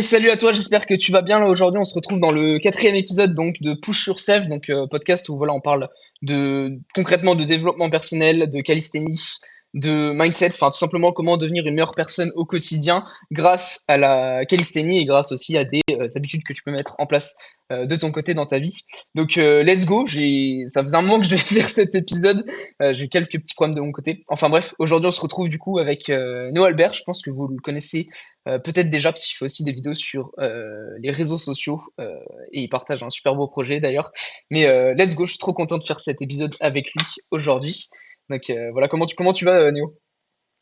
Salut à toi, j'espère que tu vas bien. Là aujourd'hui, on se retrouve dans le quatrième épisode donc de Push Yourself, donc podcast où voilà, on parle de concrètement de développement personnel, de calisthénie, de mindset, enfin tout simplement comment devenir une meilleure personne au quotidien grâce à la calisthénie et grâce aussi à des habitudes que tu peux mettre en place de ton côté dans ta vie. Donc let's go. Ça faisait un moment que je devais faire cet épisode. J'ai quelques petits problèmes de mon côté. Enfin bref, aujourd'hui on se retrouve du coup avec Noah Albert. Je pense que vous le connaissez peut-être déjà, parce qu'il fait aussi des vidéos sur les réseaux sociaux et il partage un super beau projet d'ailleurs. Mais let's go, je suis trop content de faire cet épisode avec lui aujourd'hui. Donc voilà, comment tu vas, Néo?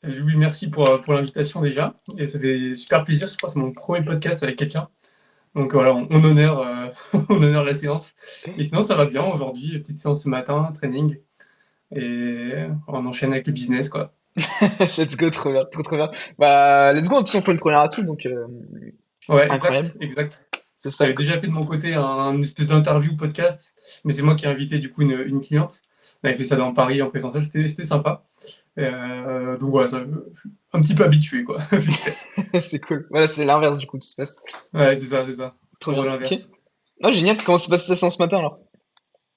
Oui, merci pour l'invitation déjà. Et ça fait super plaisir. Je crois que c'est mon premier podcast avec quelqu'un. Donc voilà, on honore, on honore la séance. Et sinon, ça va bien aujourd'hui. Petite séance ce matin, training. Et on enchaîne avec le business, quoi. Let's go, trop bien, trop trop bien. Bah, let's go, on fait une première à tout, donc Ouais, incroyable, exact, exact. c'est ça. J'avais déjà fait de mon côté une espèce d'interview podcast, mais c'est moi qui ai invité du coup une cliente. On avait fait ça dans Paris en présentiel, c'était sympa. Donc voilà, je suis un petit peu habitué, quoi, vite fait. C'est cool. Voilà, c'est l'inverse du coup qui se passe. Ouais, c'est ça, c'est ça. Trop Tour de bien, ok. l'inverse. Ah, génial, comment s'est passé ta séance ce matin alors?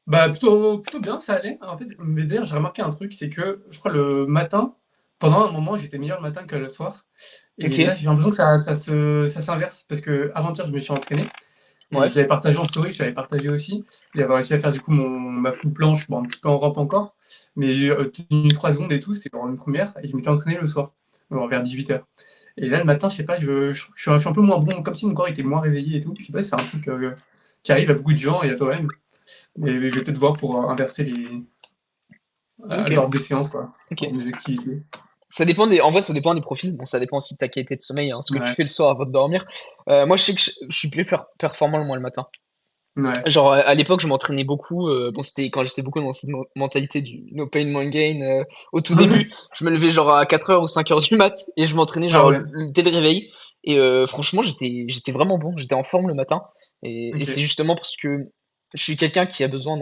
Bah, plutôt bien, ça allait. En fait, mais d'ailleurs, j'ai remarqué un truc, c'est que je crois le matin, pendant un moment, j'étais meilleur le matin que le soir. Et Ok, là, j'ai l'impression que ça s'inverse parce que avant-hier, je me suis entraîné et ouais, j'avais partagé en story, je t'avais partagé aussi. J'avais réussi à faire du coup ma full planche, bon, un petit peu en rampe encore, mais tenu 3 secondes et tout, c'était vraiment une première. Et je m'étais entraîné le soir, vers 18h. Et là, le matin, je sais pas, je suis un peu moins bon, comme si mon corps était moins réveillé et tout. Je sais pas si c'est un truc qui arrive à beaucoup de gens et à toi-même. Mais je vais peut-être voir pour inverser ok, l'ordre des séances, quoi, ok. lors des activités. Ça dépend en vrai, ça dépend des profils. Bon, ça dépend aussi de ta qualité de sommeil, hein, ce que tu Ouais, fais le soir avant de dormir. Moi, je sais que je suis plus performant moi le matin. ouais. Genre, à l'époque, je m'entraînais beaucoup. Bon, c'était quand j'étais beaucoup dans cette mentalité du no pain, no gain. Au tout début, je me levais genre à 4 heures ou 5 heures du mat et je m'entraînais Ah genre ouais, dès le réveil. Et franchement, j'étais vraiment bon. J'étais en forme le matin. Et c'est ok. justement parce que je suis quelqu'un qui a besoin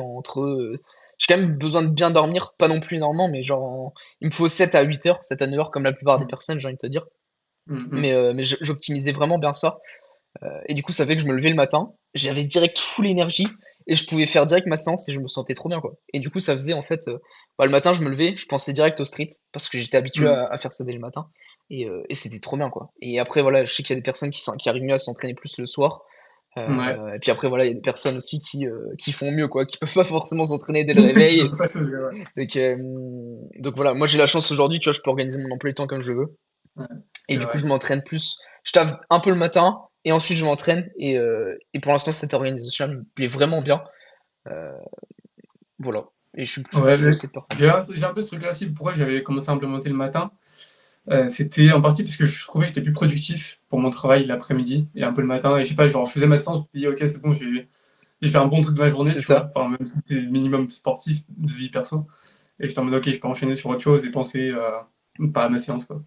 j'ai quand même besoin de bien dormir, pas non plus énormément, mais genre, il me faut 7 à 8 heures, 7 à 9 heures, comme la plupart des personnes, j'ai envie de te dire. Mhm. Mais j'optimisais vraiment bien ça. Et du coup, ça fait que je me levais le matin, j'avais direct full énergie et je pouvais faire direct ma séance et je me sentais trop bien, quoi. Et du coup, ça faisait en fait, bah, le matin, je me levais, je pensais direct au street parce que j'étais habitué Mhm. à faire ça dès le matin et c'était trop bien, quoi. Et après, voilà, je sais qu'il y a des personnes qui arrivent mieux à s'entraîner plus le soir. Ouais. Et puis après, voilà, il y a des personnes aussi qui font mieux, quoi, qui peuvent pas forcément s'entraîner dès le réveil. Ouais, ça, ouais. Donc voilà, moi j'ai la chance aujourd'hui, tu vois, je peux organiser mon emploi du temps comme je veux. Ouais, Et c'est du coup, vrai. je m'entraîne plus. Je taffe un peu le matin et ensuite je m'entraîne. Et pour l'instant, cette organisation elle me plaît vraiment bien. Euh, voilà. Et je Ouais, suis mais assez performant. j'ai un peu ce truc-là aussi. Pourquoi j'avais commencé à implémenter le matin? C'était en partie parce que je trouvais que j'étais plus productif pour mon travail l'après-midi et un peu le matin. Et je sais pas, genre, je faisais ma séance, je me dis, ok, c'est bon, j'ai fait un bon truc de ma journée, C'est tu vois. ça. Enfin, même si c'était minimum sportif de vie perso. Et j'étais en mode, ok, je peux enchaîner sur autre chose et penser pas à ma séance, quoi.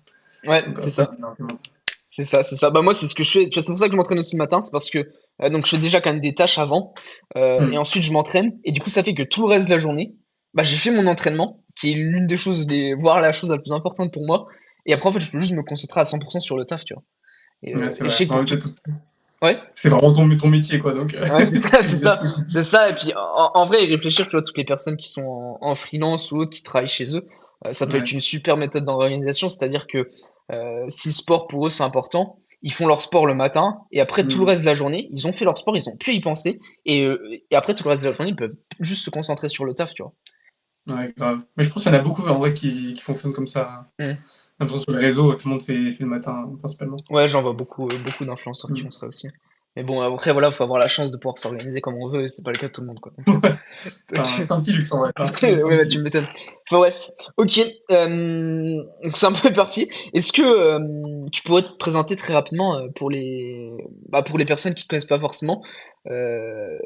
Ouais, Donc c'est après, ça. je l'ai implémenté. C'est ça, c'est ça. Bah moi, c'est ce que je fais. Tu vois, c'est pour ça que je m'entraîne aussi le matin. C'est parce que donc je fais déjà quand même des tâches avant. Et Hmm. ensuite, je m'entraîne. Et du coup, ça fait que tout le reste de la journée, bah, j'ai fait mon entraînement, qui est l'une des choses, voire la chose la plus importante pour moi. Et après, en fait, je peux juste me concentrer à 100% sur le taf, tu vois. Ouais, c'est Et je vrai. sais que En pour même tout. temps, Ouais. c'est vraiment ton métier, quoi. Donc, Ouais, c'est ça, c'est c'est bien. ça, c'est ça. Et puis, en vrai, y réfléchir, tu vois, toutes les personnes qui sont en freelance ou autres, qui travaillent chez eux, ça peut être Ouais. une super méthode d'organisation. C'est-à-dire que si le sport pour eux c'est important, ils font leur sport le matin et après tout le Hmm. reste de la journée, ils ont fait leur sport, ils ont pu y penser et après tout le reste de la journée, ils peuvent juste se concentrer sur le taf, tu vois. Ouais, grave. Mais je pense qu'il y en a beaucoup en vrai qui fonctionnent comme ça. Hmm. Même sur les réseaux, tout le monde fait le matin, principalement. Ouais, j'en vois beaucoup, beaucoup d'influenceurs qui Hmm. font ça aussi. Mais bon, après, voilà, faut avoir la chance de pouvoir s'organiser comme on veut et c'est pas le cas de tout le monde, quoi. Ouais. Donc, C'est un petit luxe en vrai. C'est un petit luxe, un Ouais, bah, petit tu luxe. m'étonnes. Enfin, bref, ok. Donc c'est un peu parti. Est-ce que tu pourrais te présenter très rapidement pour les personnes qui te connaissent pas forcément, euh,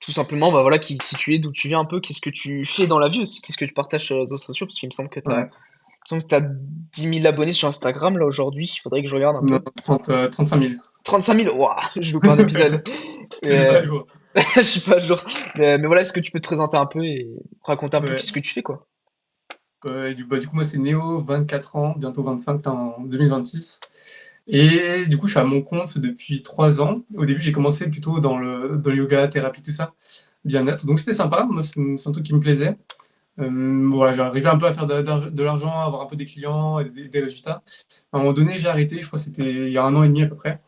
tout simplement, bah voilà, qui tu es, d'où tu viens un peu, qu'est-ce que tu fais dans la vie aussi, qu'est-ce que tu partages sur les réseaux sociaux, parce qu'il me semble que Ouais. il me semble que t'as 10 000 abonnés sur Instagram là aujourd'hui. Il faudrait que je regarde un Non, peu. 35 000. 35 000, waouh, je loupe un épisode. Je l'ai pas Et, à jour. je suis pas à jour. Mais voilà, est-ce que tu peux te présenter un peu et raconter un peu Ouais. qu'est-ce que tu fais, quoi? Du coup, moi, c'est Néo, 24 ans, bientôt 25 en 2026. Et du coup, je suis à mon compte depuis 3 ans. Au début, j'ai commencé plutôt dans le yoga, thérapie, tout ça, bien-être. Donc c'était sympa, moi, c'est un truc qui me plaisait. Voilà, j'arrivais un peu à faire de l'argent, à avoir un peu des clients et des résultats. À un moment donné, j'ai arrêté, je crois que c'était il y a 1 an et demi à peu près.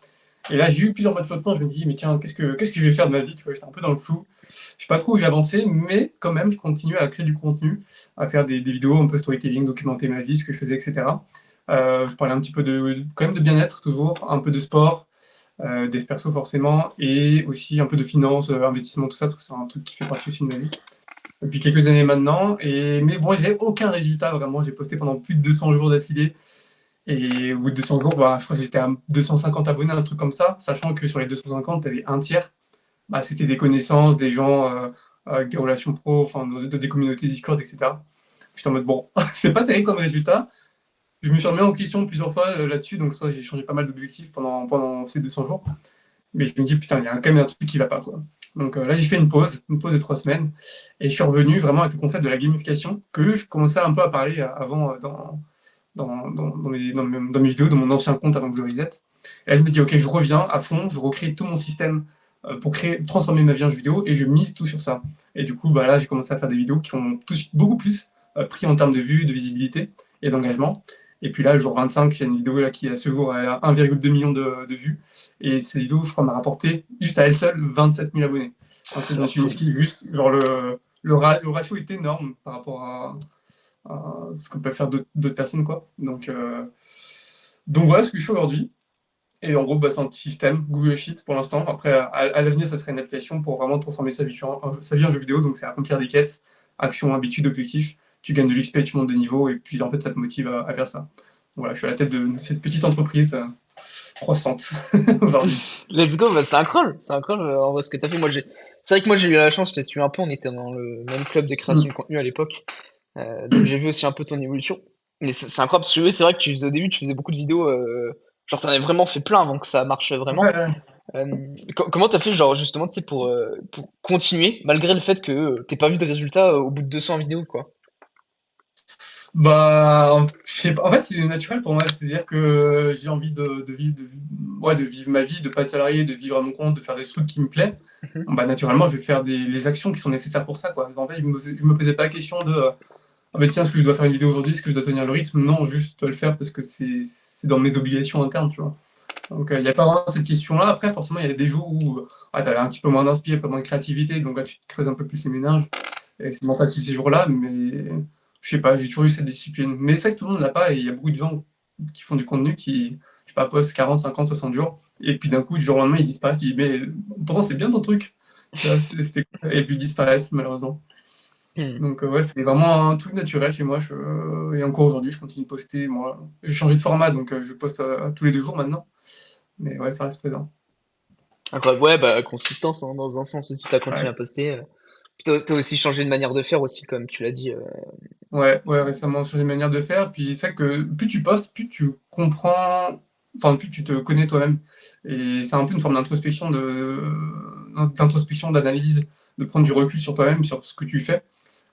Et là, j'ai eu plusieurs mois de flottement. Je me dis, mais tiens, qu'est-ce que je vais faire de ma vie? Tu vois, j'étais un peu dans le flou. Je sais pas trop où j'ai avancé, mais quand même, je continue à créer du contenu, à faire des vidéos, un peu storytelling, documenter ma vie, ce que je faisais, etc. Je parlais un petit peu quand même de bien-être, toujours, un peu de sport, des perso forcément, et aussi un peu de finance, investissement, tout ça, parce que c'est un truc qui fait partie aussi de ma vie depuis quelques années maintenant. Mais bon, j'ai aucun résultat vraiment. J'ai posté pendant plus de 200 jours d'affilée. Et au bout de 200 jours, bah, je crois que j'étais à 250 abonnés, un truc comme ça, sachant que sur les 250, tu avais un tiers. Bah, c'était des connaissances, des gens avec des relations pro, enfin, des communautés Discord, etc. J'étais en mode, bon, c'est pas terrible comme résultat. Je me suis remis en question plusieurs fois là-dessus, donc soit j'ai changé pas mal d'objectifs pendant ces 200 jours. Mais je me dis, putain, il y a quand même un truc qui va pas, quoi. Donc là, j'ai fait une pause de 3 semaines, et je suis revenu vraiment avec le concept de la gamification, que je commençais un peu à parler avant dans mes vidéos, de mon ancien compte avant que je le reset. Et là, je me dis, ok, je reviens à fond, je recrée tout mon système pour transformer ma vie en jeu vidéo, et je mise tout sur ça. Et du coup, bah, là, j'ai commencé à faire des vidéos qui ont tout de suite beaucoup plus pris en termes de vues, de visibilité et d'engagement. Et puis là, le jour 25, il y a une vidéo là, qui, à ce jour, a 1,2 million de vues. Et cette vidéo, je crois, m'a rapporté, juste à elle seule, 27 000 abonnés. En fait, je me suis inscrit juste, genre, le ratio est énorme par rapport à ce que peuvent faire d'autres personnes, quoi. Donc voilà ce que je fais aujourd'hui. Et en gros, bah, c'est un petit système, Google Sheet pour l'instant. Après, à l'avenir, ça serait une application pour vraiment transformer sa vie en jeu vidéo. Donc, c'est accomplir des quêtes, actions, habitudes, objectifs. Tu gagnes de l'XP, tu montes de niveau, et puis en fait, ça te motive à faire ça. Voilà, je suis à la tête de cette petite entreprise croissante aujourd'hui. Let's go, bah, c'est incroyable en vrai ce que t'as fait. C'est vrai que moi j'ai eu la chance, je t'ai suivi un peu, on était dans le même club de création de Mm. contenu à l'époque. Donc j'ai vu aussi un peu ton évolution. Mais c'est incroyable parce que oui, c'est vrai que au début tu faisais beaucoup de vidéos, genre t'en avais vraiment fait plein avant que ça marche vraiment. Ouais. Euh, Comment t'as fait genre justement tu sais pour continuer malgré le fait que t'aies pas vu de résultats au bout de 200 vidéos quoi. Bah, je sais pas. En fait, c'est naturel pour moi. C'est-à-dire que j'ai envie ouais, de vivre ma vie, de pas être salarié, de vivre à mon compte, de faire des trucs qui me plaisent. Mhm. Bon, bah, naturellement, je vais faire les actions qui sont nécessaires pour ça, quoi. En fait, je me posais pas la question de ah ben tiens, est-ce que je dois faire une vidéo aujourd'hui? Est-ce que je dois tenir le rythme? Non, juste le faire parce que c'est dans mes obligations internes, tu vois. Donc, il n'y a pas vraiment cette question-là. Après, forcément, il y a des jours où tu as un petit peu moins d'inspiration, un peu moins de créativité. Donc là, tu te creuses un peu plus les méninges. Et c'est moins facile ces jours-là. Mais je sais pas, j'ai toujours eu cette discipline. Mais c'est vrai que tout le monde ne l'a pas. Et il y a beaucoup de gens qui font du contenu qui, je sais pas, postent 40, 50, 60 jours. Et puis d'un coup, du jour au lendemain, ils disparaissent. Tu dis, mais pourtant, c'est bien ton truc. Tu vois, et puis ils disparaissent, malheureusement. Hmm. Donc ouais, c'est vraiment un truc naturel chez moi. Et encore aujourd'hui, je continue de poster. Moi, j'ai changé de format, donc je poste tous les 2 jours maintenant. Mais ouais, ça reste présent. Incroyable. Ouais, bah consistance hein, dans un sens aussi t'as continué Ouais, à poster. Puis t'as aussi changé de manière de faire aussi comme tu l'as dit. ouais, ouais, récemment sur les manières de faire. Puis c'est vrai que plus tu postes, plus tu comprends, enfin plus tu te connais toi-même. Et c'est un peu une forme d'introspection, d'analyse, de prendre du recul sur toi-même, sur ce que tu fais.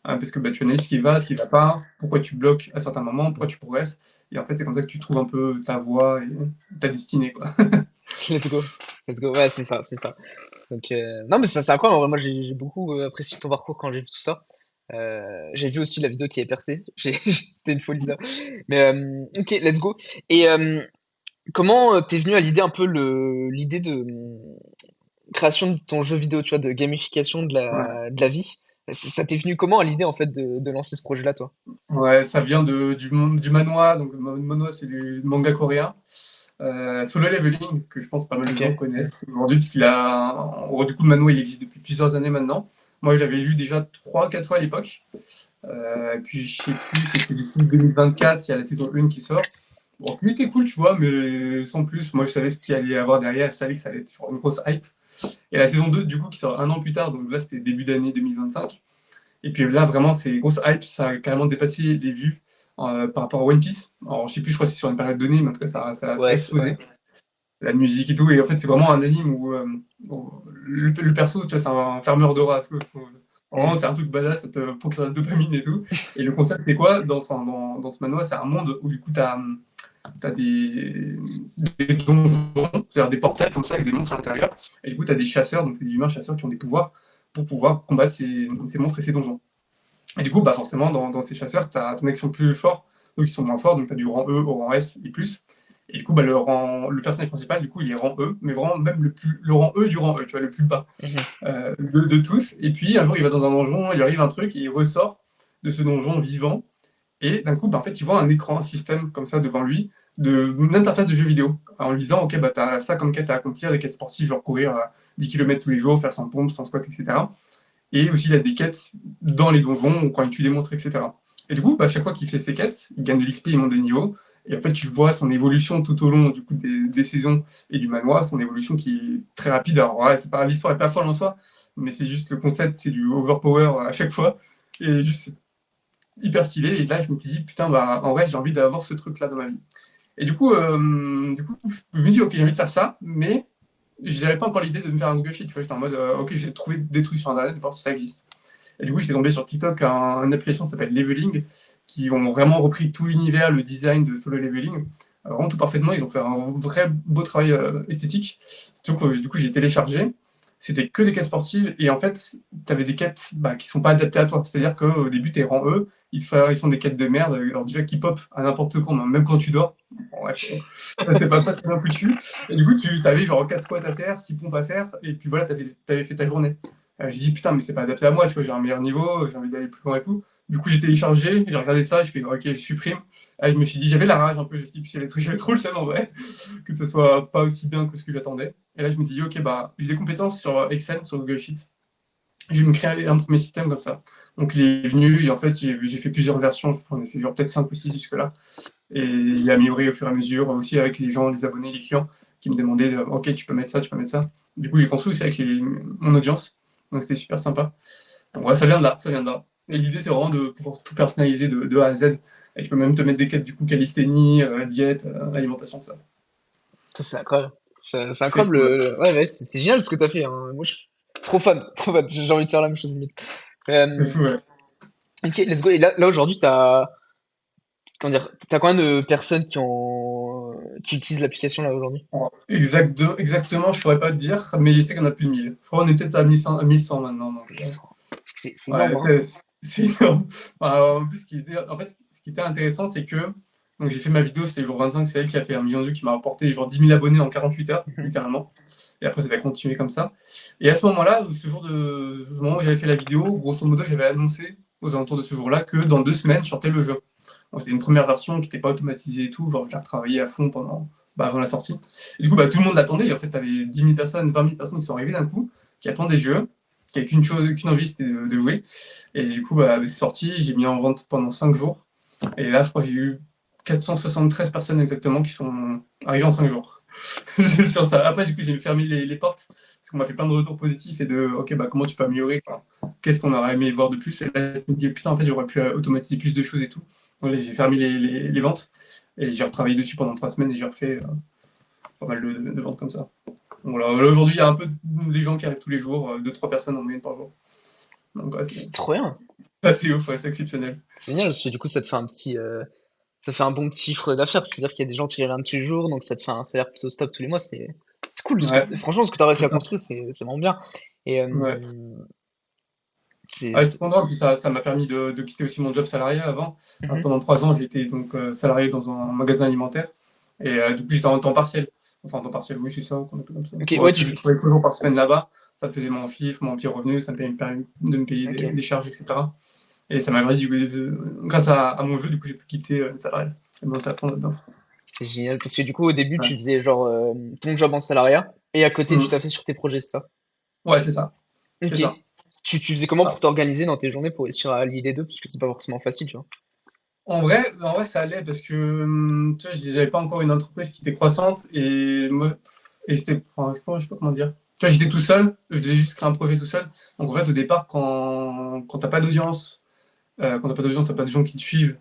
Parce que bah, tu analyses ce qui va pas, pourquoi tu bloques à certains moments, pourquoi tu progresses. Et en fait, c'est comme ça que tu trouves un peu ta voie et ta destinée, quoi. Let's go. Let's go. Ouais, c'est ça, c'est ça. Donc, non, mais ça, c'est incroyable. En vrai, moi, j'ai beaucoup apprécié ton parcours quand j'ai vu tout ça. J'ai vu aussi la vidéo qui est percée. C'était une folie, ça. Mais, ok, let's go. Et comment t'es venu à l'idée un peu l'idée de création de ton jeu vidéo, tu vois, de gamification Ouais. de la vie? Ça t'est venu comment à l'idée, en fait, de lancer ce projet-là, toi? Ouais, ça vient du manhwa. Donc, le manhwa, c'est du manga coréen. Solo Leveling, que je pense pas mal de Ok. gens connaissent aujourd'hui, parce qu'il a. Du coup, le manhwa, il existe depuis plusieurs années maintenant. Moi, je l'avais lu déjà 3, 4 fois à l'époque. Puis, je sais plus, c'était du coup 2024, il y a la saison 1 qui sort. Bon, qui était cool, tu vois, mais sans plus. Moi, je savais ce qu'il allait y avoir derrière. Je savais que ça allait être une grosse hype. Et la saison 2, du coup, qui sort 1 an plus tard, donc là, c'était début d'année 2025. Et puis là, vraiment, c'est grosse hype. Ça a carrément dépassé les vues par rapport à One Piece. Alors, je sais plus, je crois que c'est sur une période donnée, mais en tout cas, ça a Ouais, explosé. ouais. La musique et tout. Et en fait, c'est vraiment un anime où le perso, tu vois, c'est un fermeur de race. Vraiment, Hmm. c'est un truc badass, ça te procure de la dopamine et tout. Et le concept, c'est quoi dans ce manoir? C'est un monde où, du coup, tu as tu as des donjons, c'est-à-dire des portails comme ça avec des monstres à l'intérieur. Et du coup, tu as des chasseurs, donc c'est des humains chasseurs qui ont des pouvoirs pour pouvoir combattre ces monstres et ces donjons. Et du coup, bah forcément, dans ces chasseurs, tu as ton action plus fort, donc ils sont moins forts, donc tu as du rang E au rang S et plus. Et du coup, bah, le personnage principal, du coup, il est rang E, mais vraiment même le rang E du rang E, tu vois, le plus bas Mhm. de tous. Et puis, un jour, il va dans un donjon, il arrive un truc, et il ressort de ce donjon vivant. Et d'un coup, bah, en fait, il voit un écran, un système comme ça devant lui, une interface de jeu vidéo, en lui disant, OK, bah, tu as ça comme quête à accomplir, des quêtes sportives, genre courir 10 km tous les jours, faire 100 pompes, 100 squats, etc. Et aussi, il a des quêtes dans les donjons, quand il tue des monstres, etc. Et du coup, bah, à chaque fois qu'il fait ses quêtes, il gagne de l'XP, il monte de niveau. Et en fait, tu vois son évolution tout au long du coup, des saisons et du manoir, son évolution qui est très rapide. Alors, ouais, l'histoire n'est pas folle en soi, mais c'est juste le concept, c'est du overpower à chaque fois. Et juste, c'est hyper stylé. Et là, je me suis dit, putain, bah, en vrai, j'ai envie d'avoir ce truc-là dans ma vie. Et du coup, je me dis, ok, j'ai envie de faire ça, mais je n'avais pas encore l'idée de me faire un Google Sheet. Tu vois, j'étais en mode, ok, je vais trouver des trucs sur Internet, voir si ça existe. Et du coup, j'étais tombé sur TikTok une application qui s'appelle Leveling, qui ont vraiment repris tout l'univers, le design de Solo Leveling. Vraiment tout parfaitement, ils ont fait un vrai beau travail esthétique. Surtout que du coup, j'ai téléchargé. C'était que des quêtes sportives et en fait, tu avais des quêtes qui sont pas adaptées à toi. C'est-à-dire qu'au début, tu es rang E, ils font des quêtes de merde, alors déjà qui pop à n'importe quand, même quand tu dors. Bon, bref, c'était pas très bien foutu. Et du coup, tu avais genre 4 squats à faire, 6 pompes à faire, et puis voilà, tu avais fait ta journée. Je dis putain, mais c'est pas adapté à moi, tu vois, j'ai un meilleur niveau, j'ai envie d'aller plus loin et tout. Du coup, j'ai téléchargé, j'ai regardé ça, je fais ok, je supprime. Et je me suis dit, j'avais la rage un peu, je me suis dit, j'avais trop le seum en vrai, que ce soit pas aussi bien que ce que j'attendais. Et là, je me suis dit, ok, bah, j'ai des compétences sur Excel, sur Google Sheets. Je vais me créer un premier système comme ça. Donc, il est venu, et en fait, j'ai fait plusieurs versions, j'en ai fait genre peut-être 5 ou 6 jusque-là. Et il a amélioré au fur et à mesure, aussi avec les gens, les abonnés, les clients, qui me demandaient, ok, tu peux mettre ça, tu peux mettre ça. Du coup, j'ai construit aussi avec mon audience. Donc, c'était super sympa. Donc, ouais, ça vient de là, ça vient de là. Et l'idée, c'est vraiment de pouvoir tout personnaliser de A à Z. Et tu peux même te mettre des quêtes, du coup, calisthénie, diète, alimentation, ça. Ça, c'est incroyable. C'est C'est incroyable. cool. Ouais, ouais, c'est génial ce que t'as fait, hein. Moi, je suis trop fan, trop fan. J'ai envie de faire la même chose limite. C'est Euh, fou, ouais. ok, let's go. Et là aujourd'hui, comment dire, t'as combien de personnes qui utilisent l'application là aujourd'hui? Exactement, je pourrais pas te dire, mais je sais qu'il y en a plus de 1000. Je crois qu'on est peut-être à 1100 maintenant. Donc, 1100. Parce que c'est énorme, ouais, hein. c'est énorme. En plus, ce qui était intéressant, c'est que donc j'ai fait ma vidéo, c'était le jour 25, c'est elle qui a fait 1 million de vues, qui m'a rapporté genre 10 000 abonnés en 48 heures, Mhm. littéralement. Et après, ça va continuer comme ça. Et à ce moment-là, ce moment où j'avais fait la vidéo, grosso modo, j'avais annoncé aux alentours de ce jour-là que dans 2 semaines, je sortais le jeu. Donc, c'était une première version qui n'était pas automatisée et tout, genre j'ai retravaillé à fond avant la sortie. Et du coup, tout le monde l'attendait. Et en fait, tu avais 10 000 personnes, 20 000 personnes qui sont arrivées d'un coup, qui attendaient le jeu, qui n'avaient qu'une envie, c'était de jouer. Et du coup, c'est sorti, j'ai mis en vente pendant 5 jours. Et là, je crois que j'ai eu 473 personnes exactement qui sont arrivées en 5 jours. Sur ça. Après, du coup, j'ai fermé les portes parce qu'on m'a fait plein de retours positifs et ok, comment tu peux améliorer, qu'est-ce qu'on aurait aimé voir de plus. Et là, je me dis, putain, en fait, j'aurais pu automatiser plus de choses et tout. Donc là, j'ai fermé les ventes et j'ai retravaillé dessus pendant 3 semaines et j'ai refait pas mal de ventes comme ça. Donc voilà, aujourd'hui, il y a un peu des gens qui arrivent tous les jours, 2-3 personnes en moyenne par jour. Donc ouais, C'est trop bien. c'est assez ouf, ouais, c'est exceptionnel. C'est génial parce que du coup, ça te fait ça fait un bon petit chiffre d'affaires. C'est-à-dire qu'il y a des gens qui regardent tous les jours, donc ça te fait un salaire plutôt stable tous les mois. C'est cool. Ouais, Franchement, ce que tu as réussi c'est à ça. construire, c'est vraiment bien. Et Ouais. c'est, Ouais, c'est- cependant, puis ça m'a permis de quitter aussi mon job salarié avant. Mhm. Pendant 3 ans, j'étais donc salarié dans un magasin alimentaire. Et du coup, j'étais en temps partiel. Enfin, en temps partiel, oui, c'est ça qu'on appelle comme ça. Ok, Bon, ouais, je travaillais 3 jours par semaine là-bas. Ça me faisait mon chiffre, mon petit revenu. Ça me permis de me payer ok, des charges, etc. Et ça m'a permis, grâce à mon jeu, du coup, j'ai pu quitter le salarié. Et bon, ça à fond là-dedans. c'est génial parce que du coup, au début, Ouais. tu faisais genre ton job en salariat et à côté, tu Mm. t'as fait sur tes projets, c'est ça? Ouais, c'est ça. C'est Ok. ça. Tu faisais comment Ah. pour t'organiser dans tes journées pour réussir à allier les deux? Parce que c'est pas forcément facile, tu vois. En vrai, ça allait parce que tu vois, j'avais pas encore une entreprise qui était croissante et moi, et c'était, enfin, je sais pas comment dire. Tu vois, j'étais tout seul, je devais juste créer un projet tout seul. Donc en fait, au départ, quand t'as pas d'audience, t'as pas de gens qui te suivent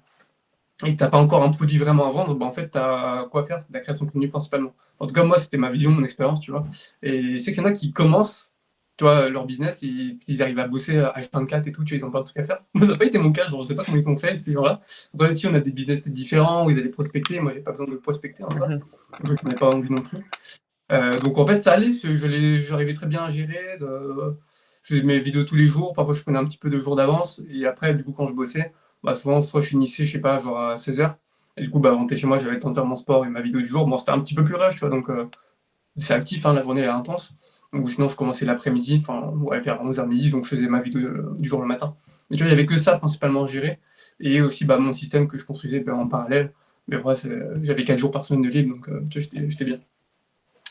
et que t'as pas encore un produit vraiment à vendre, bah en fait, t'as quoi faire? C'est de la création de contenu principalement. En tout cas, moi, c'était ma vision, mon expérience, tu vois. Et je sais qu'il y en a qui commencent tu vois, leur business, ils arrivent à bosser à H24 et tout, tu vois, ils ont plein de trucs à faire. Moi, ça n'a pas été mon cas, genre, je sais pas comment ils ont fait, ces gens-là. Après, si on a des business différents, où ils allaient prospecter, moi, j'ai pas besoin de prospecter en soi, Mhm. donc je n'en ai pas envie non plus. Donc en fait, ça allait, j'arrivais très bien à gérer. Je faisais mes vidéos tous les jours, parfois je prenais un petit peu de jours d'avance, et après, du coup, quand je bossais, bah, souvent, soit je finissais, je sais pas, genre à 16h, et du coup, bah, rentrer chez moi, j'avais le temps de faire mon sport et ma vidéo du jour. Bon, c'était un petit peu plus rush, tu vois, donc c'est actif, hein, la journée elle est intense. Ou sinon, je commençais l'après-midi, enfin, ouais, vers 11h midi, donc je faisais ma vidéo du jour le matin. Mais tu vois, il n'y avait que ça principalement à gérer, et aussi bah, mon système que je construisais en parallèle. Mais après, j'avais 4 jours par semaine de libre, donc tu vois, j'étais bien.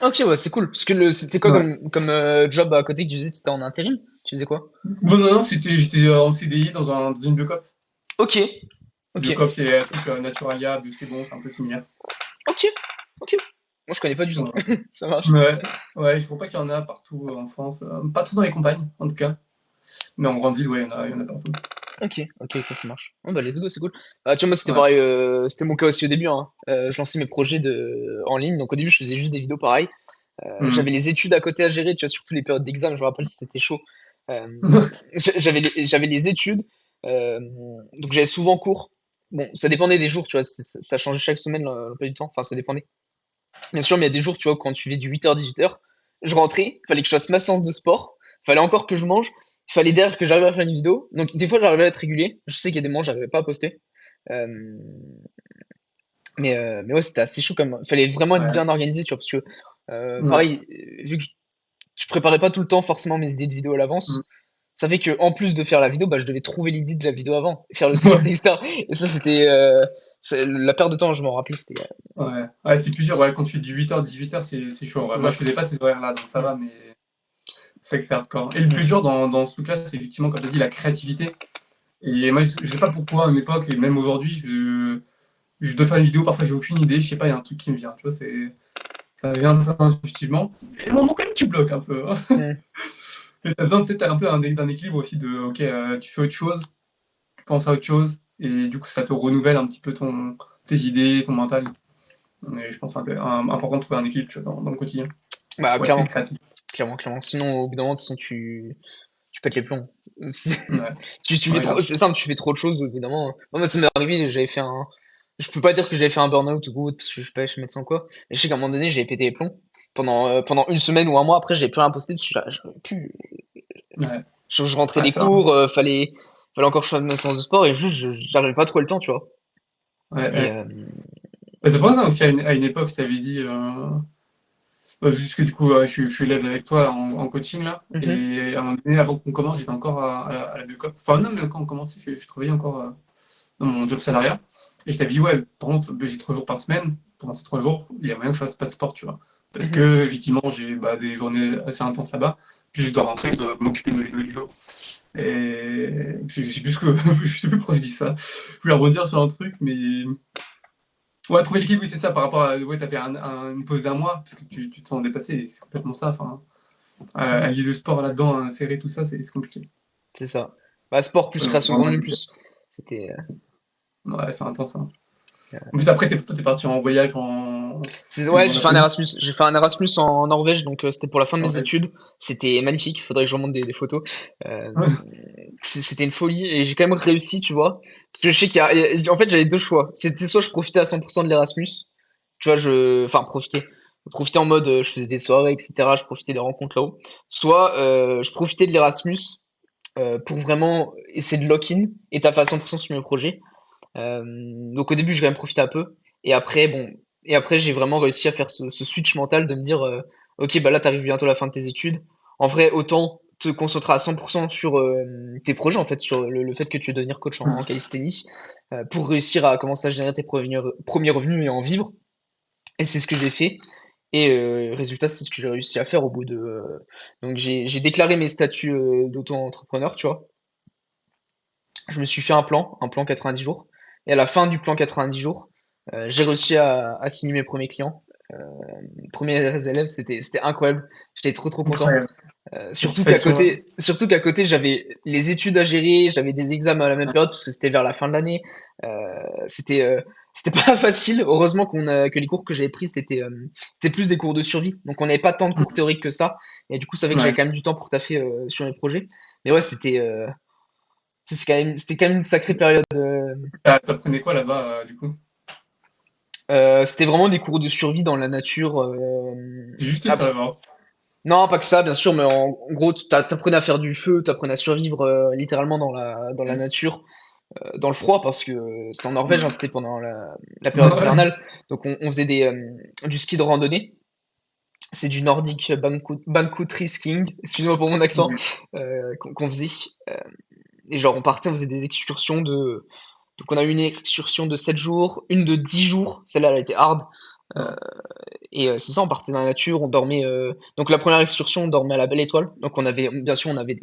Ok, ouais, c'est cool. Parce que c'était quoi Ouais. comme job à côté que tu disais que c'était en intérim? Tu faisais quoi? Non, non, non, j'étais en CDI dans une Biocop. Ok, ok, Biocop, c'est un truc Naturalia, Bio, c'est bon, c'est un peu similaire. ok, ok. Moi, je connais pas du tout. Voilà. Ça marche. Ouais, ouais, je vois pas qu'il y en a partout en France. Pas trop dans les campagnes, en tout cas. Mais en grande ville, ouais, il y en a partout. Ok, ok, ok, ça marche. Bon, bah, let's go, c'est cool. Ah, tu vois, moi, c'était Ouais. pareil, c'était mon cas aussi au début, hein. Je lançais mes projets en ligne, donc au début, je faisais juste des vidéos pareil. J'avais Hmm. les études à côté à gérer, tu vois, surtout les périodes d'examen, je me rappelle, c'était chaud. Euh, j'avais les études, euh, donc j'avais souvent cours. Bon, ça dépendait des jours, tu vois, ça changeait chaque semaine l'emploi du temps, enfin, ça dépendait. Bien sûr, mais il y a des jours, tu vois, quand tu fais du 8h, 18h, je rentrais, il fallait que je fasse ma séance de sport, il fallait encore que je mange, il fallait derrière que j'arrive à faire une vidéo. Donc, des fois, j'arrivais à être régulier. Je sais qu'il y a des moments, j'arrivais pas à poster. Euh, mais ouais, c'était assez chaud comme. Il fallait vraiment être Ouais. bien organisé, tu vois, parce que, Ouais. pareil, vu que je préparais pas tout le temps forcément mes idées de vidéo à Hmm. l'avance, ça fait que en plus de faire la vidéo, bah, je devais trouver l'idée de la vidéo avant, faire le script, etc. Et ça, c'était la perte de temps, je m'en rappelle, c'était. Ouais. Ouais, c'est plus dur, ouais, quand tu fais du 8h, 18h, c'est chaud. Ouais. C'est Moi, ça. je faisais pas ces horaires-là, donc ça Mm, va, mais c'est vrai que c'est hardcore. Et le mm, plus dur dans ce truc-là, c'est effectivement, comme tu as dit, la créativité. Et moi, je sais pas pourquoi, à une époque, et même aujourd'hui, je dois faire une vidéo, parfois j'ai aucune idée, je sais pas, il y a un truc qui me vient, tu vois, ça vient un peu intuitivement. Et bon, quand même, tu bloques un peu, hein. mm. Et t'as besoin peut-être un peu d'un équilibre aussi de, ok, tu fais autre chose, tu penses à autre chose, et du coup, ça te renouvelle un petit peu tes idées, ton mental. Et je pense que c'est important de trouver un équilibre, tu vois, dans le quotidien, Bah, pour rester clairement. créatif. Clairement, clairement. Sinon, au bout d'un moment, de toute façon, tu pètes les plombs. Ouais, Tu fais ouais, trop, grave. c'est simple, tu fais trop de choses, au bout d'un moment. Moi, ça m'est arrivé, je peux pas dire que j'avais fait un burn-out ou quoi, parce que je suis pas chez médecin ou quoi. Mais je sais qu'à un moment donné, j'avais pété les plombs. Pendant une semaine ou un mois après, j'avais plus rien posté, parce que j'avais plus, Ouais, je rentrais ouais, des ça. cours, fallait encore que je fasse ma séance de sport, et juste, j'arrivais pas à trouver le temps, tu vois. Ouais, Et, ouais. Ouais, c'est pour ça aussi, à une époque, je t'avais dit, puisque du coup, je suis élève avec toi en coaching, là, mhm, et à un moment donné, avant qu'on commence, j'étais encore à la Biocop. Enfin, non, mais quand on commençait, je travaillais encore dans mon job salariat. Et je t'avais dit, ouais, par contre, j'ai 3 jours par semaine. Pendant ces 3 jours, il y a moyen que je fasse pas de sport, tu vois. Parce mhm. que, effectivement, j'ai bah, des journées assez intenses là-bas. Puis je dois rentrer, je dois m'occuper de mes vidéos du jour. Et je sais plus je sais plus pourquoi je dis ça. Je voulais rebondir sur un truc, mais ouais, trouver l'équilibre, oui, c'est ça, par rapport à, ouais, t'as fait une pause d'un mois, parce que tu te sens dépassé, et c'est complètement ça, enfin, allier le sport là-dedans, insérer tout ça, c'est compliqué. C'est ça. Bah, sport plus création de Vraiment contenu délicat. plus. C'était. Ouais, c'est intense, hein. En plus, après, toi, t'es parti en voyage C'est, où, ouais, en j'ai fait un Laponie? Erasmus. J'ai fait un Erasmus en Norvège, donc c'était pour la fin de mes Ouais. études. C'était magnifique. Faudrait que je remonte des photos. Euh, Ouais. c'était une folie et j'ai quand même réussi, tu vois. Parce que je sais en fait, j'avais deux choix. C'était soit je profitais à 100% de l'Erasmus, tu vois, enfin profiter. Profiter en mode, je faisais des soirées, etc. Je profitais des rencontres là-haut. Soit je profitais de l'Erasmus pour vraiment essayer de lock-in et t'as fait à 100% sur mes projets. Donc au début, j'ai quand même profité un peu. Et après, bon, et après, j'ai vraiment réussi à faire ce switch mental de me dire, ok, bah là, t'arrives bientôt à la fin de tes études. En vrai, autant te concentrer à 100% sur tes projets, en fait, sur le fait que tu veux devenir coach en calisthénie, pour réussir à commencer à générer tes premiers revenus et en vivre. Et c'est ce que j'ai fait. Et résultat, c'est ce que j'ai réussi à faire au bout de. Donc j'ai déclaré mes statuts d'auto-entrepreneur, tu vois. Je me suis fait un plan 90 jours. Et à la fin du plan 90 jours, j'ai réussi à signer mes premiers clients. Mes premiers élèves, c'était incroyable. J'étais trop content. Incroyable. Satisfaction. Surtout qu'à côté, j'avais les études à gérer, j'avais des examens à la même Ouais. période parce que c'était vers la fin de l'année. C'était c'était pas facile. Heureusement que les cours que j'avais pris, c'était plus des cours de survie. Donc on n'avait pas tant de cours théoriques que ça. Et du coup, ça fait que j'avais Ouais. quand même du temps pour taffer sur mes projets. Mais ouais, c'était quand même une sacrée période. T'apprenais quoi là-bas, du coup? C'était vraiment des cours de survie dans la nature. C'est juste ça, Après, alors. non, pas que ça, bien sûr, mais en gros, t'apprenais à faire du feu, t'apprenais à survivre littéralement dans la Ok. nature, dans le froid, parce que c'était en Norvège, hein, Ouais. c'était pendant la période Ouais. hivernale. Donc on faisait du ski de randonnée. C'est du nordique backcountry skiing, excusez-moi pour mon accent, Ok. qu'on faisait. Euh, et genre on partait, on faisait des excursions de. Donc on a eu une excursion de 7 jours, une de 10 jours, celle-là elle a été hard. Euh, Ouais. et c'est ça, on partait dans la nature, on dormait. Donc la première excursion, on dormait à la Belle Étoile. Donc on avait, bien sûr, on avait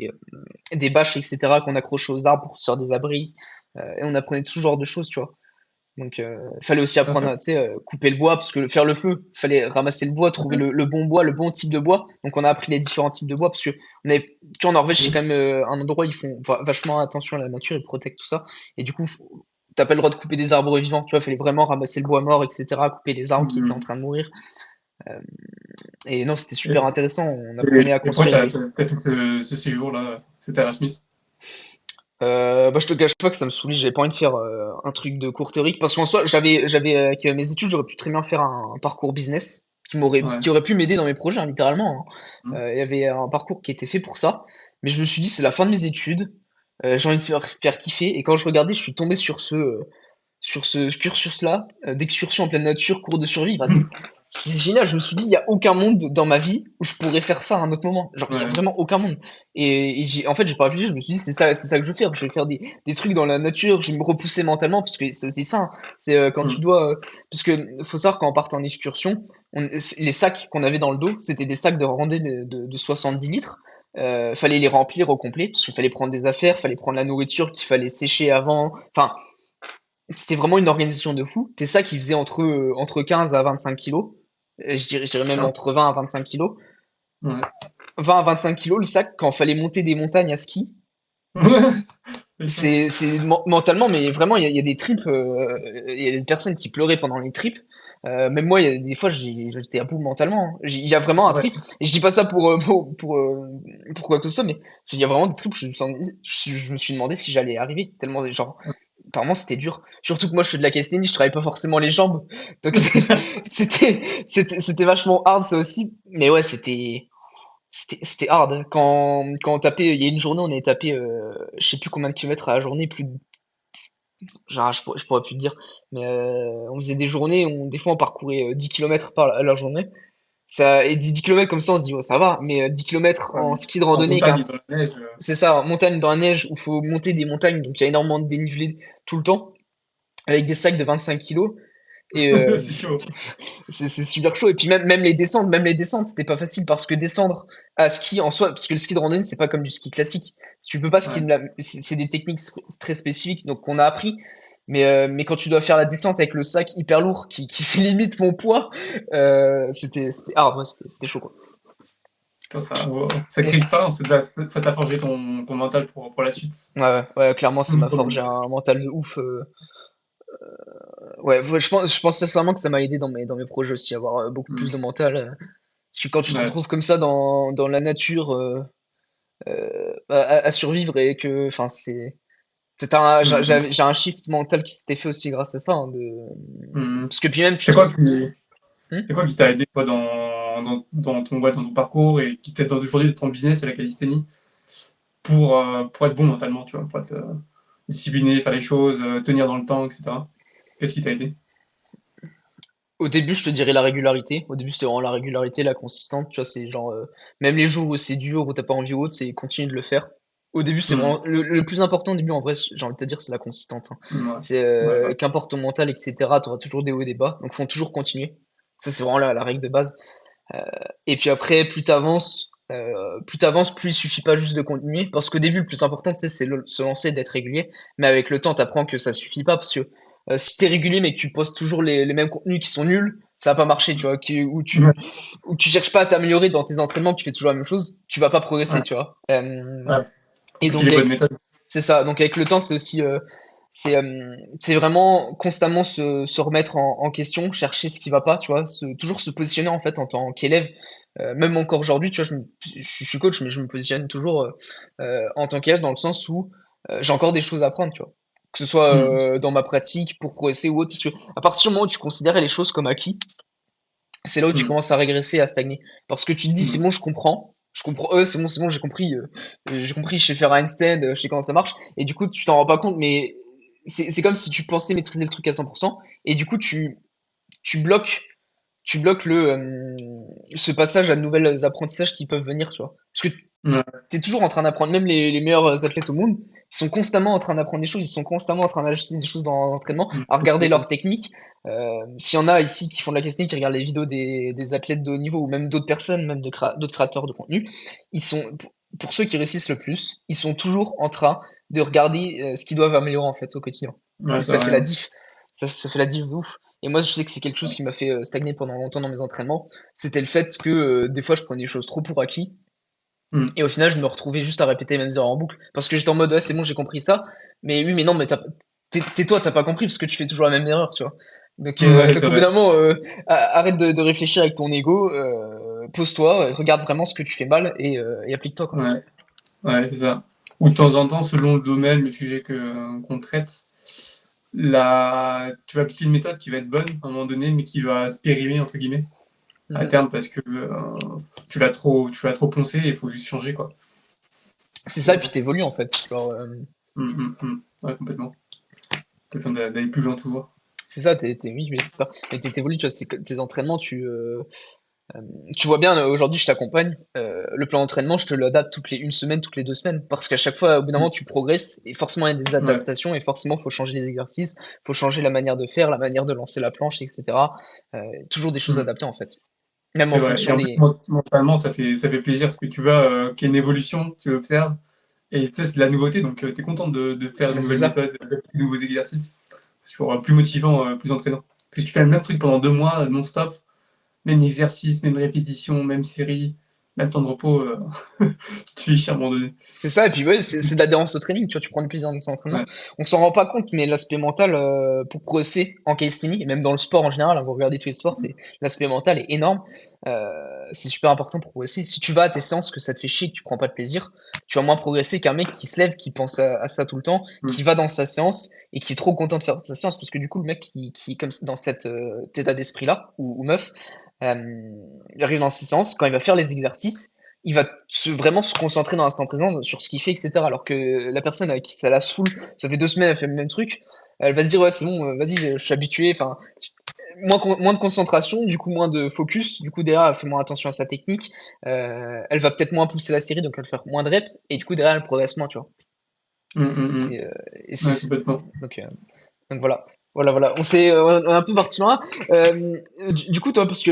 des bâches, etc. qu'on accrochait aux arbres pour se faire des abris. Et on apprenait tout genre de choses, tu vois. Donc il fallait aussi Ah, apprendre ça. à, tu sais, couper le bois, parce que faire le feu, il fallait ramasser le bois, trouver le bon bois, le bon type de bois. Donc on a appris les différents types de bois, parce que on avait, tu vois, en Norvège, c'est quand même un endroit où ils font vachement attention à la nature, ils protègent tout ça. Et du coup, t'as pas le droit de couper des arbres vivants, tu vois, il fallait vraiment ramasser le bois mort, etc., couper les arbres qui étaient en Mhm. train de mourir. Euh, et non, c'était super Et, intéressant. On apprenait à et pourquoi construire t'as fait ce séjour-là, cet Erasmus? Bah, je te cache pas que ça me saoulait. J'avais pas envie de faire un truc de cours théorique parce qu'en soi, avec mes études, j'aurais pu très bien faire un parcours business Ouais. qui aurait pu m'aider dans mes projets, hein, littéralement. Hein. Mhm. Il y avait un parcours qui était fait pour ça, mais je me suis dit c'est la fin de mes études. J'ai envie de faire kiffer. Et quand je regardais, je suis tombé sur ce cursus-là, d'excursion en pleine nature, cours de survie, bah, c'est génial. Je me suis dit, il n'y a aucun monde dans ma vie où je pourrais faire ça à un autre moment. Genre, il n'y a Ouais. vraiment aucun monde. Et en fait, j'ai pas réfléchi, je me suis dit, c'est ça que je veux faire. Je vais faire des trucs dans la nature, je vais me repousser mentalement, parce que c'est aussi ça. Hein. C'est quand tu Mhm. dois. Parce que faut savoir, quand on part en excursion, les sacs qu'on avait dans le dos, c'était des sacs de randonnée de 70 litres. Fallait les remplir au complet, parce qu'il fallait prendre des affaires, fallait prendre la nourriture qu'il fallait sécher avant. Enfin, c'était vraiment une organisation de fou. C'est ça qui faisait entre 15 à 25 kilos. Je dirais même Ah. entre 20 à 25 kilos. Ouais. 20 à 25 kilos, le sac, quand il fallait monter des montagnes à ski, Putain. c'est mentalement, mais vraiment, il y a des tripes. Il y a des personnes qui pleuraient pendant les tripes. Même moi, il y a des fois, j'étais à bout mentalement. Hein. Il y a vraiment un Ouais. trip. Et je dis pas ça pour quoi que ce soit, mais il y a vraiment des trips où je me suis demandé si j'allais y arriver. Tellement, genre, apparemment, c'était dur. Surtout que moi, je fais de la calisthénie, je travaille pas forcément les jambes. Donc, c'était vachement hard, ça aussi. Mais ouais, c'était hard. Quand on tapait, il y a une journée, on avait tapé, je sais plus combien de kilomètres à la journée, genre, je pourrais plus te dire. Mais on faisait des journées, des fois, on parcourait 10 kilomètres à la journée. Et 10 kilomètres comme ça, on se dit, ouais, ça va. Mais 10 kilomètres Ouais, en mais ski de en randonnée, montagne et dans la neige. c'est ça, en montagne dans la neige, où il faut monter des montagnes, donc il y a énormément de dénivelé tout le temps avec des sacs de 25 kilos. Et C'est chaud. c'est super chaud. Et puis même les descentes, c'était pas facile parce que descendre à ski en soi, parce que le ski de randonnée, c'est pas comme du ski classique. Si tu peux pas skier Ouais. c'est des techniques très spécifiques, donc qu'on a appris. Mais quand tu dois faire la descente avec le sac hyper lourd qui fait limite mon poids, c'était hard, ouais, c'était chaud quoi. Putain, ça, wow. Mais Sacrée expérience, ça t'a forgé ton mental pour la suite. ouais, ouais, ouais, clairement, ça m'a Trop forgé bien. un mental de ouf. Ouais, je pense sincèrement que ça m'a aidé dans mes projets aussi, avoir beaucoup plus de Mm. mental. Parce que quand tu te Ouais. retrouves comme ça dans la nature à survivre et que, enfin, Mm. j'ai un shift mental qui s'était fait aussi grâce à ça. Hein, Mm. parce que puis même, tu C'est te. quoi qui, Hmm. c'est quoi qui t'a aidé toi, dans ton parcours et qui t'aide aujourd'hui dans ton business et la calisthénie pour être bon mentalement, tu vois, pour être discipliné, faire les choses, tenir dans le temps, etc. Qu'est-ce qui t'a aidé? Au début, je te dirais la régularité. Au début, c'était vraiment la régularité, la consistante. Tu vois, c'est genre, même les jours où c'est dur, où t'as pas envie ou autre, c'est continuer de le faire. Au début, c'est Mm. vraiment le plus important au début, en vrai, j'ai envie de te dire, c'est la consistance. Hein. Ouais. C'est Ouais, bah. qu'importe ton mental, etc., t'auras toujours des hauts et des bas. Donc, faut toujours continuer. Ça, c'est vraiment la règle de base. Et puis après, plus il suffit pas juste de continuer. Parce qu'au début, le plus important, tu sais, c'est se lancer, d'être régulier. Mais avec le temps, t'apprends que ça suffit pas. Parce que si t'es régulier, mais que tu postes toujours les mêmes contenus qui sont nuls, ça va pas marcher, tu vois, Ouais, où tu cherches pas à t'améliorer dans tes entraînements, que tu fais toujours la même chose, tu vas pas progresser, ouais, tu vois. ouais. Et Appliquer donc les bonnes méthodes. c'est ça. Donc avec le temps, c'est aussi c'est vraiment constamment se remettre en question, chercher ce qui va pas, tu vois, toujours se positionner en fait en tant qu'élève. Même encore aujourd'hui, tu vois, je suis coach, mais je me positionne toujours en tant qu'élève dans le sens où j'ai encore des choses à apprendre, tu vois. Que ce soit Mm. dans ma pratique pour progresser ou autre, parce que à partir du moment où tu considères les choses comme acquis, c'est là où tu Mm. commences à régresser, à stagner. Parce que tu te dis, c'est Mm. bon, je comprends, c'est bon, j'ai compris, je sais faire un handstand, je sais comment ça marche, et du coup, tu t'en rends pas compte, mais c'est comme si tu pensais maîtriser le truc à 100%, et du coup, tu bloques, tu bloques ce passage à de nouveaux apprentissages qui peuvent venir, tu vois. Parce que Ouais. tu es toujours en train d'apprendre, même les meilleurs athlètes au monde, ils sont constamment en train d'apprendre des choses, ils sont constamment en train d'ajouter des choses dans l'entraînement, Mm. à regarder leurs techniques. S'il y en a ici qui font de la casting, qui regardent les vidéos des athlètes de haut niveau, ou même d'autres personnes, même d'autres créateurs de contenu, ils sont, pour ceux qui réussissent le plus, ils sont toujours en train de regarder ce qu'ils doivent améliorer en fait au quotidien. Ouais, Et c'est ça fait vrai, la hein. diff. Ça fait la diff de ouf. Et moi, je sais que c'est quelque chose qui m'a fait stagner pendant longtemps dans mes entraînements. C'était le fait que des fois, je prenais les choses trop pour acquis Mm. et au final, je me retrouvais juste à répéter les mêmes erreurs en boucle. Parce que j'étais en mode, ouais, c'est bon, j'ai compris ça. Mais oui, mais non, mais tais-toi, t'as pas compris parce que tu fais toujours la même erreur, tu vois. Ouais, Donc c'est au bout vrai. d'un moment, arrête de réfléchir avec ton ego, pose-toi, regarde vraiment ce que tu fais mal et applique-toi, quoi. Ouais, ouais, c'est ça. Ou de temps en temps, selon le domaine, le sujet qu'on traite, tu vas appliquer une méthode qui va être bonne à un moment donné, mais qui va se périmer, entre guillemets, à Mhm. terme, parce que tu l'as trop poncé et il faut juste changer, quoi. C'est ça, et puis Bon. t'évolues en fait. Genre, Ouais, complètement. T'as besoin d'aller plus loin toujours. c'est ça, oui, mais c'est ça. Mais t'évolues, tu vois, c'est que tes entraînements, tu vois bien, aujourd'hui, je t'accompagne. Le plan d'entraînement, je te l'adapte toutes les une semaine, toutes les 2 semaines. Parce qu'à chaque fois, au bout d'un Mm. moment, tu progresses. Et forcément, il y a des Ouais, adaptations. Et forcément, il faut changer les exercices. Il faut changer la manière de faire, la manière de lancer la planche, etc. Toujours des choses mm. adaptées, en fait. Même en C'est vrai. Et fonction en plus, des. mentalement, ça fait plaisir parce que tu vois qu'il y a une évolution, tu l'observes, et tu sais, c'est de la nouveauté, donc tu es content de faire de Bah, c'est nouvelles ça. méthodes, de nouveaux exercices. C'est toujours plus motivant, plus entraînant. Parce que si tu fais le même truc pendant 2 mois, non-stop, même exercice, même répétition, même série, même temps de repos, tu te fais chier à un moment donné. C'est ça, et puis ouais, c'est de l'adhérence au training, tu vois, tu prends du plaisir dans son entraînement. Ouais. On s'en rend pas compte, mais l'aspect mental, pour progresser en calisthénie, et même dans le sport en général, hein, vous regardez tous les sports, c'est l'aspect mental est énorme. C'est super important pour progresser. Si tu vas à tes séances, que ça te fait chier, que tu prends pas de plaisir, tu vas moins progresser qu'un mec qui se lève, qui pense à ça tout le temps, Mm. qui va dans sa séance et qui est trop content de faire sa séance, parce que du coup, le mec qui est comme dans cet état d'esprit-là, ou meuf, il arrive dans ses séances, quand il va faire les exercices, il va vraiment se concentrer dans l'instant présent sur ce qu'il fait, etc. Alors que la personne avec qui ça la saoule, ça fait 2 semaines, elle fait le même truc, elle va se dire, ouais, c'est bon, vas-y, je suis habitué, enfin, moins de concentration, du coup, moins de focus, du coup, derrière, elle fait moins attention à sa technique, elle va peut-être moins pousser la série, donc elle va faire moins de reps, et du coup, derrière, elle progresse moins, tu vois. Mm, mm, Et, mm. et Ouais, complètement. donc, euh, donc voilà. Voilà. On est un peu parti loin. Du coup, toi, parce que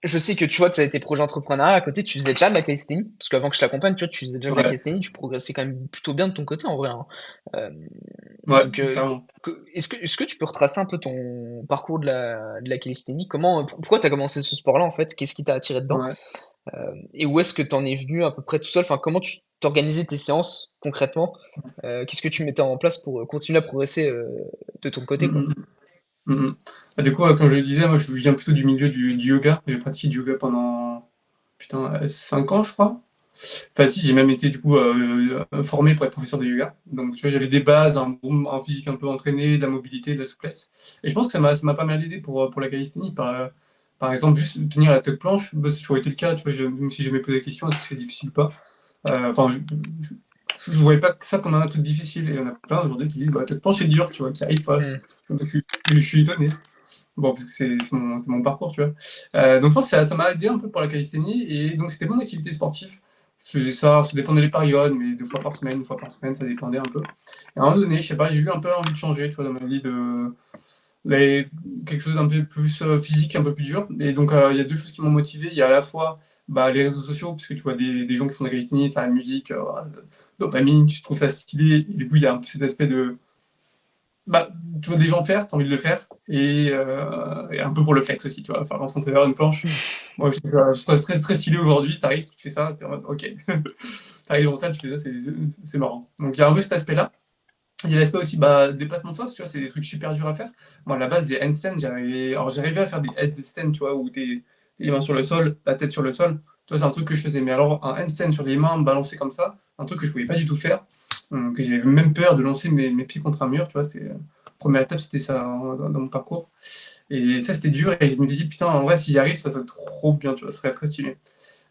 je sais que tu vois, tu as tes projets entrepreneuriaux à côté, tu faisais déjà de la calisthénie, parce qu'avant que je t'accompagne, tu vois, tu faisais déjà de la Ouais, calisthénie, tu progressais quand même plutôt bien de ton côté en vrai, hein. Euh, ouais, donc, clairement. est-ce que tu peux retracer un peu ton parcours de la calisthénie? Pourquoi tu as commencé ce sport-là en fait? Qu'est-ce qui t'a attiré dedans? Ouais. Et où est-ce que tu en es venu à peu près tout seul? Enfin, comment tu t'organisais tes séances concrètement? Qu'est-ce que tu mettais en place pour continuer à progresser de ton côté, quoi? Mm, mm, Bah, du coup, comme je le disais, moi je viens plutôt du milieu du yoga. J'ai pratiqué du yoga pendant putain, 5 ans, je crois. Enfin, si, j'ai même été du coup formé pour être professeur de yoga. Donc, tu vois, j'avais des bases, un physique un peu entraîné, de la mobilité, de la souplesse. Et je pense que ça m'a pas mal aidé pour la calisthénie. Par exemple, juste tenir la tête planche, bah, c'est toujours été le cas. Tu vois, même si je me posé la question, est-ce que c'est difficile ou pas? Enfin, je voyais pas que ça comme un truc difficile. Et il y en a plein aujourd'hui qui disent, bah, la tête planche, c'est dur, tu vois, qui arrivent pas. Hmm. Je suis étonné. Bon, parce que c'est mon parcours, tu vois. Donc je pense que ça m'a aidé un peu pour la calisthénie, et donc c'était mon activité sportive. Je faisais ça dépendait des périodes, mais 2 fois par semaine, une fois par semaine, ça dépendait un peu. Et à un moment donné, je sais pas, j'ai eu un peu envie de changer, tu vois, dans ma vie, mais quelque chose d'un peu plus physique, un peu plus dur. Et donc il y a deux choses qui m'ont motivé. Il y a à la fois bah, les réseaux sociaux, parce que tu vois des gens qui font de la calisthénie, tu as la musique, dopamine, tu trouves ça stylé, et du coup il y a un peu cet aspect bah, tu vois des gens faire, t'as envie de le faire, et un peu pour le flex aussi, tu vois, enfin, en train de faire une planche. Moi, je trouve ça très, très stylé aujourd'hui, t'arrives, tu fais ça, t'es en mode, ok. T'arrives en salle, tu fais ça, c'est marrant. Donc il y a un peu cet aspect-là. Il y a l'aspect aussi bah, dépassement de force, tu vois, c'est des trucs super durs à faire. Moi, à la base, des handstands, j'arrivais à faire des headstands, tu vois, où t'es les mains sur le sol, la tête sur le sol. Tu vois, c'est un truc que je faisais. Mais alors, un handstand sur les mains, balancé comme ça, un truc que je pouvais pas du tout faire, que j'avais même peur de lancer mes pieds contre un mur, tu vois, c'était. Première étape, c'était ça dans mon parcours. Et ça, c'était dur. Et je me dis, putain, en vrai, si j'y arrive, ça serait trop bien, tu vois, ça serait très stylé.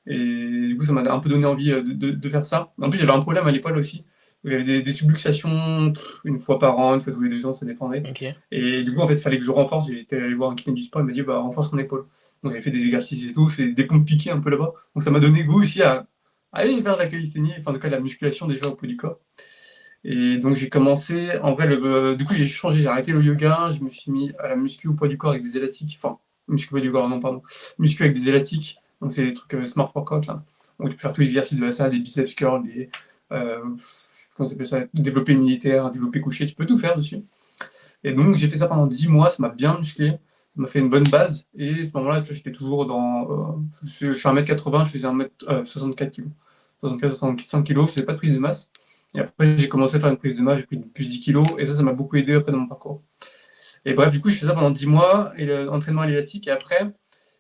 Et du coup, ça m'a un peu donné envie de faire ça. En plus, j'avais un problème à l'épaule aussi. J'avais des subluxations une fois par an, une fois tous les 2 ans, ça dépendait. Ok. Et du coup, en fait, il fallait que je renforce. J'étais allé voir un kiné du sport, il m'a dit, bah, renforce ton épaule. Donc, j'avais fait des exercices et tout, je fais des pompes piquées un peu là-bas. Donc, ça m'a donné goût aussi à aller vers la calisthénie, enfin, en tout cas, la musculation déjà au poids du corps. Et donc, j'ai commencé, en vrai, du coup, j'ai changé, j'ai arrêté le yoga, je me suis mis à la muscu au poids du corps avec des élastiques, enfin, muscu au poids du corps, non, pardon, muscu avec des élastiques, donc c'est des trucs smart workout, là. Donc, tu peux faire tous les exercices de la salle, des biceps curls, euh, comment ça s'appelle ça, développé militaire, développé couché, tu peux tout faire dessus. Et donc, j'ai fait ça pendant 10 mois, ça m'a bien musclé, ça m'a fait une bonne base, et à ce moment-là, tu vois, j'étais toujours je suis 1m80, je faisais 64 kg. 64-65 kilos, je faisais pas de prise de masse. Et après, j'ai commencé à faire une prise de masse, j'ai pris plus 10 kilos, et ça m'a beaucoup aidé après dans mon parcours. Et bref, du coup, je fais ça pendant 10 mois, et l'entraînement à l'élastique, et après,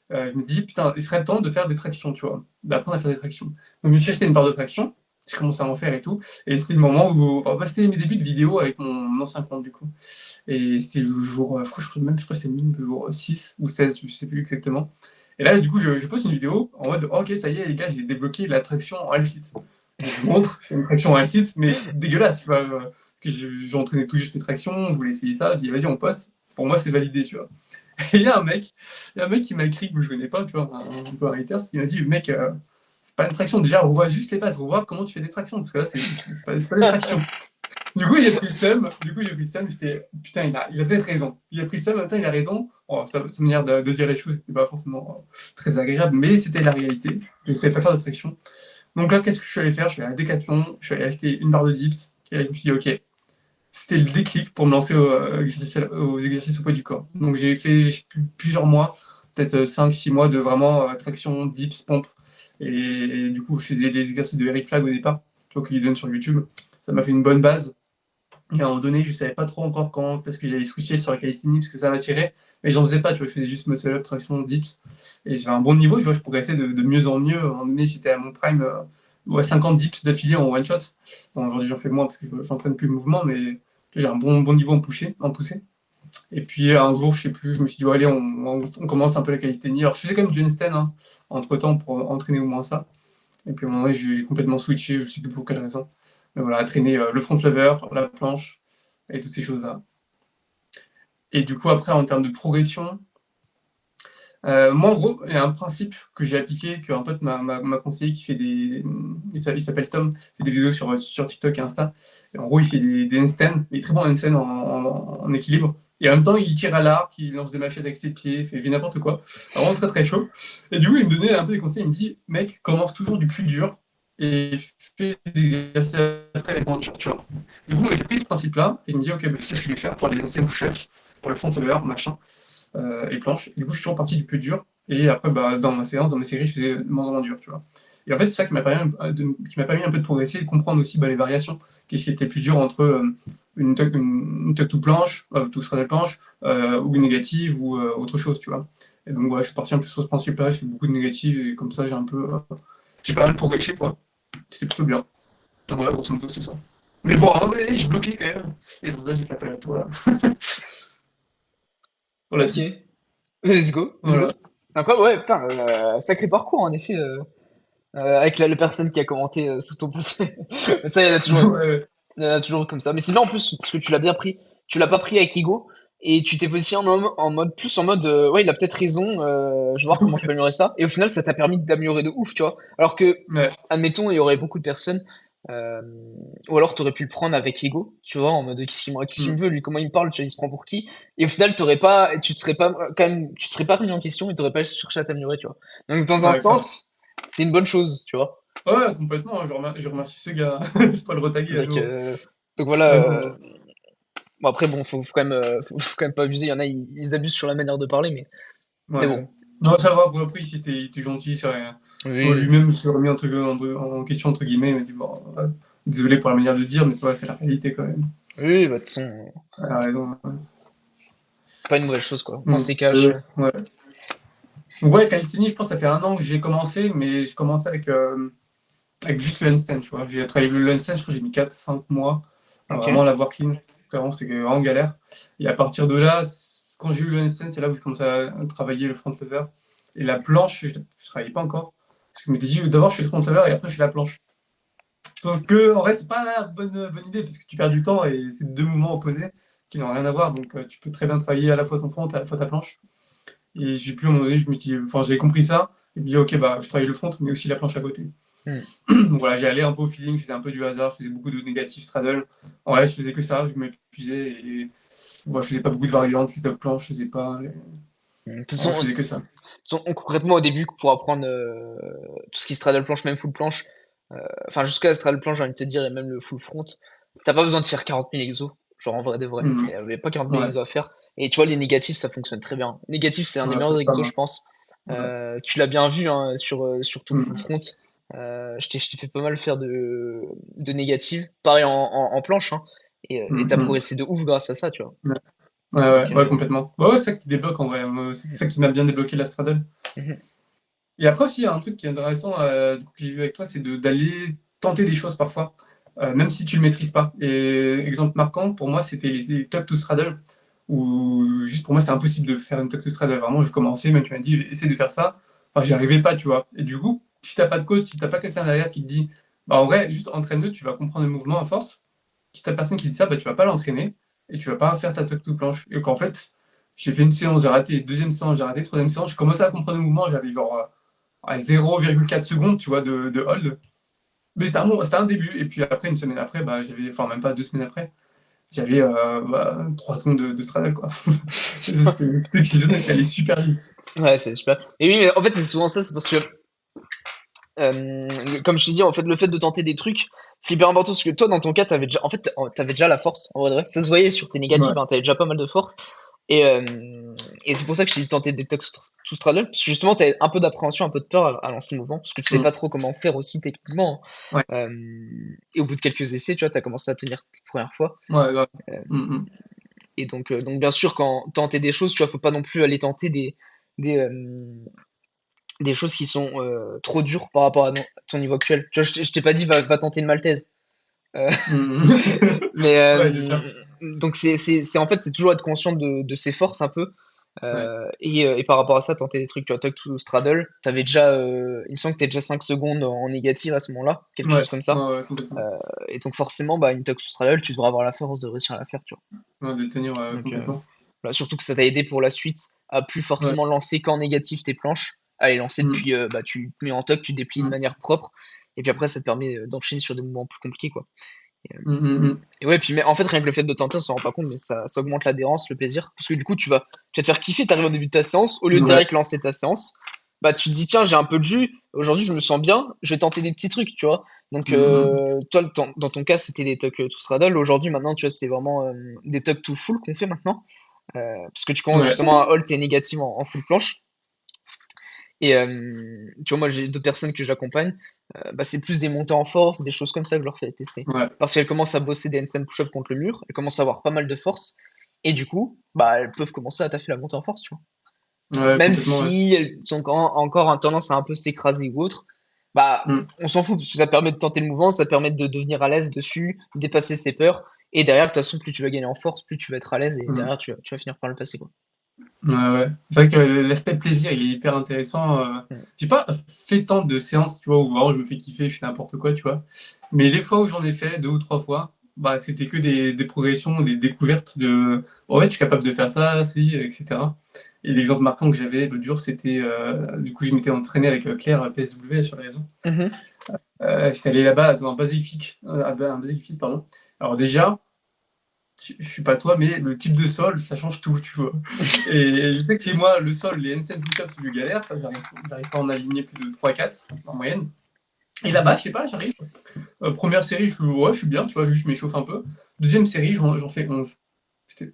je me dis, putain, il serait temps de faire des tractions, tu vois, d'apprendre à faire des tractions. Donc, je me suis acheté une barre de traction, je commençais à en faire et tout, et c'était le moment où, enfin, bah, c'était mes débuts de vidéo avec mon ancien compte, du coup. Et c'était le jour, je crois que c'était le jour 6 ou 16, je sais plus exactement. Et là, du coup, je poste une vidéo en mode, ok, ça y est, les gars, j'ai débloqué la traction en L-sit. Donc, je montre, je fais une traction en L-sit, mais dégueulasse, tu vois. Que j'ai entraîné tout juste mes tractions, je voulais essayer ça, je dis, vas-y, on poste. Pour moi, c'est validé, tu vois. Et il y a un mec qui m'a écrit, que je connais pas, tu vois, un peu un hater, il m'a dit, mec, c'est pas une traction, déjà, revois juste les bases, revois comment tu fais des tractions, parce que là, c'est pas des tractions. Du coup, j'ai pris le seum. Je fais putain, il a peut-être raison. Il a pris le seum, en même temps, il a raison. Bon, sa manière de dire les choses, c'était pas forcément très agréable, mais c'était la réalité. Je ne savais pas faire de traction. Donc là, qu'est-ce que je suis allé faire? Je suis allé à Decathlon, je suis allé acheter une barre de dips, et là, je me suis dit, ok, c'était le déclic pour me lancer aux exercices au poids du corps. Donc j'ai fait plusieurs mois, peut-être 5-6 mois de vraiment traction, dips, pompe. Et du coup, je faisais des exercices de Eric Flag au départ, tu vois, qu'il donne sur YouTube. Ça m'a fait une bonne base. Et à un moment donné, je savais pas trop encore quand, parce que j'allais switcher sur la calisthénie, parce que ça m'attirait, mais j'en faisais pas, tu vois, je faisais juste muscle up, traction, dips, et j'avais un bon niveau, tu vois, je progressais de mieux en mieux. À un moment donné, j'étais à mon prime, ouais, 50 dips d'affilée en one shot. Bon, aujourd'hui, j'en fais moins parce que je n'entraîne plus le mouvement, mais j'ai un bon niveau en poussé. Et puis un jour, je sais plus, je me suis dit, ouais, allez, on commence un peu la calisthénie. Alors, je faisais quand même du handstand, hein, entre temps, pour entraîner au moins ça. Et puis à un moment donné, j'ai complètement switché, je sais plus pour quelle raison. Mais voilà, à traîner le front lever, la planche, et toutes ces choses-là. Et du coup, après, en termes de progression, moi, en gros, il y a un principe que j'ai appliqué, qu'un pote m'a conseillé, qui fait il s'appelle Tom, il fait des vidéos sur TikTok et Insta. Et en gros, il fait des handstands, il est très bon en handstand en équilibre. Et en même temps, il tire à l'arc, il lance des machettes avec ses pieds, il fait n'importe quoi. Vraiment très très chaud. Et du coup, il me donnait un peu des conseils. Il me dit, mec, commence toujours du plus dur et fais des exercices après les pointures, tu vois. Du coup, moi, j'ai pris ce principe-là et je me dis, ok, bah, c'est ce que je vais faire pour les handstands push-ups, pour le front lever, machin et planche. Et du coup, je suis toujours parti du plus dur. Et après, bah, dans ma séance, dans mes séries, je faisais de moins en moins dur, tu vois. Et en fait, c'est ça qui m'a permis un peu de progresser et de comprendre aussi bah, les variations. Qu'est-ce qui était plus dur entre une tuck to planche, tout sera des planches, ou une négative, ou autre chose, tu vois. Et donc, voilà, je suis parti un peu sur ce principe-là, je fais beaucoup de négatives, et comme ça, j'ai pas mal progressé, quoi. C'est plutôt bien. Donc, voilà, grosso modo, c'est ça. Mais bon, en vrai, j'ai bloqué quand même. Et c'est pour ça que j'ai fait appel à toi, pour la Ok. suite. Let's go, let's go. Voilà. C'est incroyable, ouais, putain, sacré parcours en effet, avec la personne qui a commenté sous ton post. Mais ça, Ouais. il y en a toujours comme ça. Mais c'est bien en plus, parce que tu l'as bien pris. Tu l'as pas pris avec ego, et tu t'es positionné en mode, plus en mode, ouais, il a peut-être raison, je vais voir comment je peux améliorer ça. Et au final, ça t'a permis d'améliorer de ouf, tu vois. Alors que, Ouais. admettons, il y aurait beaucoup de personnes, euh, ou alors t'aurais pu le prendre avec ego, tu vois, en mode, qu'est-ce qu'il me Mm. veut, lui, comment il me parle, tu vois, il se prend pour qui? Et au final, t'aurais pas, tu te serais pas, quand même, tu te serais pas remis en question et t'aurais pas cherché à t'améliorer, tu vois. Donc, dans un Ouais, clairement. sens, c'est une bonne chose, tu vois. Ouais, complètement, je remercie ce gars. Je peux le retaguer à Donc, nouveau. euh, donc voilà, Ouais, non, Bon, après, bon, faut quand même pas abuser. Il y en a, ils abusent sur la manière de parler, mais Ouais. bon. Non, ça va, bon, après, il était gentil, c'est rien. Bon, Oui, lui-même se remis en question, entre guillemets, il m'a dit, bon, désolé pour la manière de dire, mais ouais, c'est la réalité quand même. oui, bah, de toute façon, Elle a raison. c'est pas une mauvaise chose, quoi. On s'est cash. Ouais. Ouais, calisthénie, je pense que ça fait 1 an que j'ai commencé, mais je commençais avec juste le handstand, tu vois. J'ai travaillé le handstand, je crois que j'ai mis 4-5 mois à Ok. vraiment l'avoir clean. Vraiment, c'est vraiment galère. Et à partir de là, quand j'ai eu le handstand, c'est là où je commençais à travailler le front lever. Et la planche, je ne travaillais pas encore. Parce que je m'étais dit, d'abord je fais le front lever et après je fais la planche. Sauf que, en vrai, c'est pas la bonne idée parce que tu perds du temps et c'est deux mouvements opposés qui n'ont rien à voir. Donc, tu peux très bien travailler à la fois ton front et à la fois ta planche. Et j'ai pu, à un moment donné, j'ai compris ça. Et me dit, ok, bah, je travaille le front, mais aussi la planche à côté. Hmm. Donc voilà, j'ai allé un peu au feeling, je faisais un peu du hasard, je faisais beaucoup de négatifs straddle. En vrai, je faisais que ça, je m'épuisais et voilà, je faisais pas beaucoup de variantes, les top planches, je faisais pas. De toute Voilà, je façon, faisais que ça. concrètement, au début, pour apprendre tout ce qui est straddle planche, même full planche, enfin, jusqu'à la straddle planche, j'ai envie de te dire, et même le full front, t'as pas besoin de faire 40 000 exos. Genre, en vrai de vrai. Il Mhm. y avait pas 40 000 Ouais, exos à faire. Et tu vois, les négatifs, ça fonctionne très bien. Négatif, c'est un des ouais, meilleurs pas exos, mal. je pense. Ouais. Tu l'as bien vu hein, sur tout le full Mhm. front. Je t'ai fait pas mal faire de négatives. Pareil en planche. Hein. Et t'as Mhm. progressé de ouf grâce à ça, tu vois. Ouais, ouais, Donc, ouais, complètement. Bah ouais, c'est ça qui débloque en vrai. Moi, c'est ça qui m'a bien débloqué la straddle. mhm. Et après aussi, il y a un truc qui est intéressant du coup, que j'ai vu avec toi, c'est d'aller tenter des choses parfois, même si tu le maîtrises pas. Et exemple marquant, pour moi, c'était les tuck to straddle, où juste pour moi, c'était impossible de faire une tuck to straddle. Vraiment, je commençais, même tu m'as dit, essaie de faire ça. Enfin, j'y arrivais pas, tu vois. Et du coup, si t'as pas de coach, si t'as pas quelqu'un derrière qui te dit, bah en vrai, juste entraîne-le, tu vas comprendre le mouvement à force. Si t'as personne qui dit ça, bah tu vas pas l'entraîner et tu vas pas faire ta tuck to planche. Et qu'en fait, j'ai fait une séance, j'ai raté, deuxième séance, j'ai raté, troisième séance, je commençais à comprendre le mouvement, j'avais genre à 0,4 secondes, tu vois, de hold. Mais c'était un début. Et puis après, une semaine après, bah, enfin même pas 2 semaines après, j'avais 3 secondes de straddle, quoi. C'était exceptionnel, c'était allé super vite. Ouais, c'est super. Et oui, mais en fait, c'est souvent ça, c'est parce que comme je t'ai dit, en fait, le fait de tenter des trucs, c'est hyper important parce que toi, dans ton cas, t'avais déjà, en fait, t'avais déjà la force. En vrai, de vrai. Ça se voyait sur tes Ouais, négatives, hein, t'avais déjà pas mal de force. Et, euh, et c'est pour ça que je t'ai dit de tenter des tox to straddle, parce que justement, t'avais un peu d'appréhension, un peu de peur à lancer le mouvement, parce que tu sais mm, pas trop comment faire aussi techniquement. ouais, Hein. Et au bout de quelques essais, tu vois, t'as commencé à tenir la première fois. ouais, grave. Euh, Mm, mm. et donc, bien sûr, quand tenter des choses, tu vois, faut pas non plus aller tenter des, des choses qui sont trop dures par rapport à ton niveau actuel. Tu vois, je t'ai pas dit va tenter une maltaise. Euh, Mm. mais Ouais, c'est sûr. donc en fait c'est toujours être conscient de ses forces un peu. Ouais. Et par rapport à ça, tenter des trucs, tu vois, talk to straddle, t'avais déjà, il me semble que t'es déjà 5 secondes en négative à ce moment-là, quelque Ouais, chose comme ouais, ça. ouais, complètement. Et donc forcément, bah, une talk to straddle, tu devras avoir la force de réussir à la faire, tu vois. Ouais, de tenir Donc complètement. voilà, surtout que ça t'a aidé pour la suite à plus Ouais. forcément lancer qu'en négatif tes planches, à les lancer Mm, depuis, bah, tu te mets en tuck, tu déplies de mm, manière propre, et puis après ça te permet d'enchaîner sur des mouvements plus compliqués, quoi. Et, mm, mm, mm. et ouais, puis mais en fait, rien que le fait de tenter, on s'en rend pas compte, mais ça augmente l'adhérence, le plaisir, parce que du coup, tu vas te faire kiffer, t'arrives au début de ta séance, au lieu de Ouais. direct lancer ta séance, bah tu te dis, tiens, j'ai un peu de jus, aujourd'hui je me sens bien, je vais tenter des petits trucs, tu vois. Donc, Mm, mm. toi, dans ton cas, c'était des tucks to straddle, aujourd'hui, maintenant, tu vois, c'est vraiment des tucks to full qu'on fait maintenant. Parce que tu commences Ouais. justement à hold tes négatives en full planche. Et tu vois, moi j'ai deux personnes que j'accompagne, bah, c'est plus des montées en force, des choses comme ça que je leur fais tester. Ouais. Parce qu'elles commencent à bosser des handstand push-up contre le mur, elles commencent à avoir pas mal de force, et du coup, bah, elles peuvent commencer à taffer la montée en force, tu vois. Ouais, Même complètement, ouais. si elles sont encore en tendance à un peu s'écraser ou autre, bah, Mm. on s'en fout, parce que ça permet de tenter le mouvement, ça permet de devenir à l'aise dessus, dépasser ses peurs, et derrière, de toute façon, plus tu vas gagner en force, plus tu vas être à l'aise, et Mm. derrière, tu vas finir par le passer, quoi. Ouais, ouais. C'est vrai que l'aspect plaisir, il est hyper intéressant. Mm. J'ai pas fait tant de séances, tu vois, où vraiment je me fais kiffer, je fais n'importe quoi, tu vois. Mais les fois où j'en ai fait, 2 ou 3 fois, bah, c'était que des progressions, des découvertes de, bon, ouais, tu es capable de faire ça, si, etc. Et l'exemple marquant que j'avais l'autre jour, c'était, du coup, je m'étais entraîné avec Claire PSW sur les réseaux. Mhm. J'étais allé là-bas dans un un basic fit, pardon. Alors déjà, je suis pas toi, mais le type de sol, ça change tout, tu vois. Et je sais que chez moi, le sol, les handstand push-ups, c'est du galère. Ça, j'arrive pas à en aligner plus de 3-4 en moyenne. Et là-bas, Mhm. je sais pas, j'arrive. Première série, ouais, je suis bien, tu vois, juste je m'échauffe un peu. Deuxième série, j'en fais 11. C'était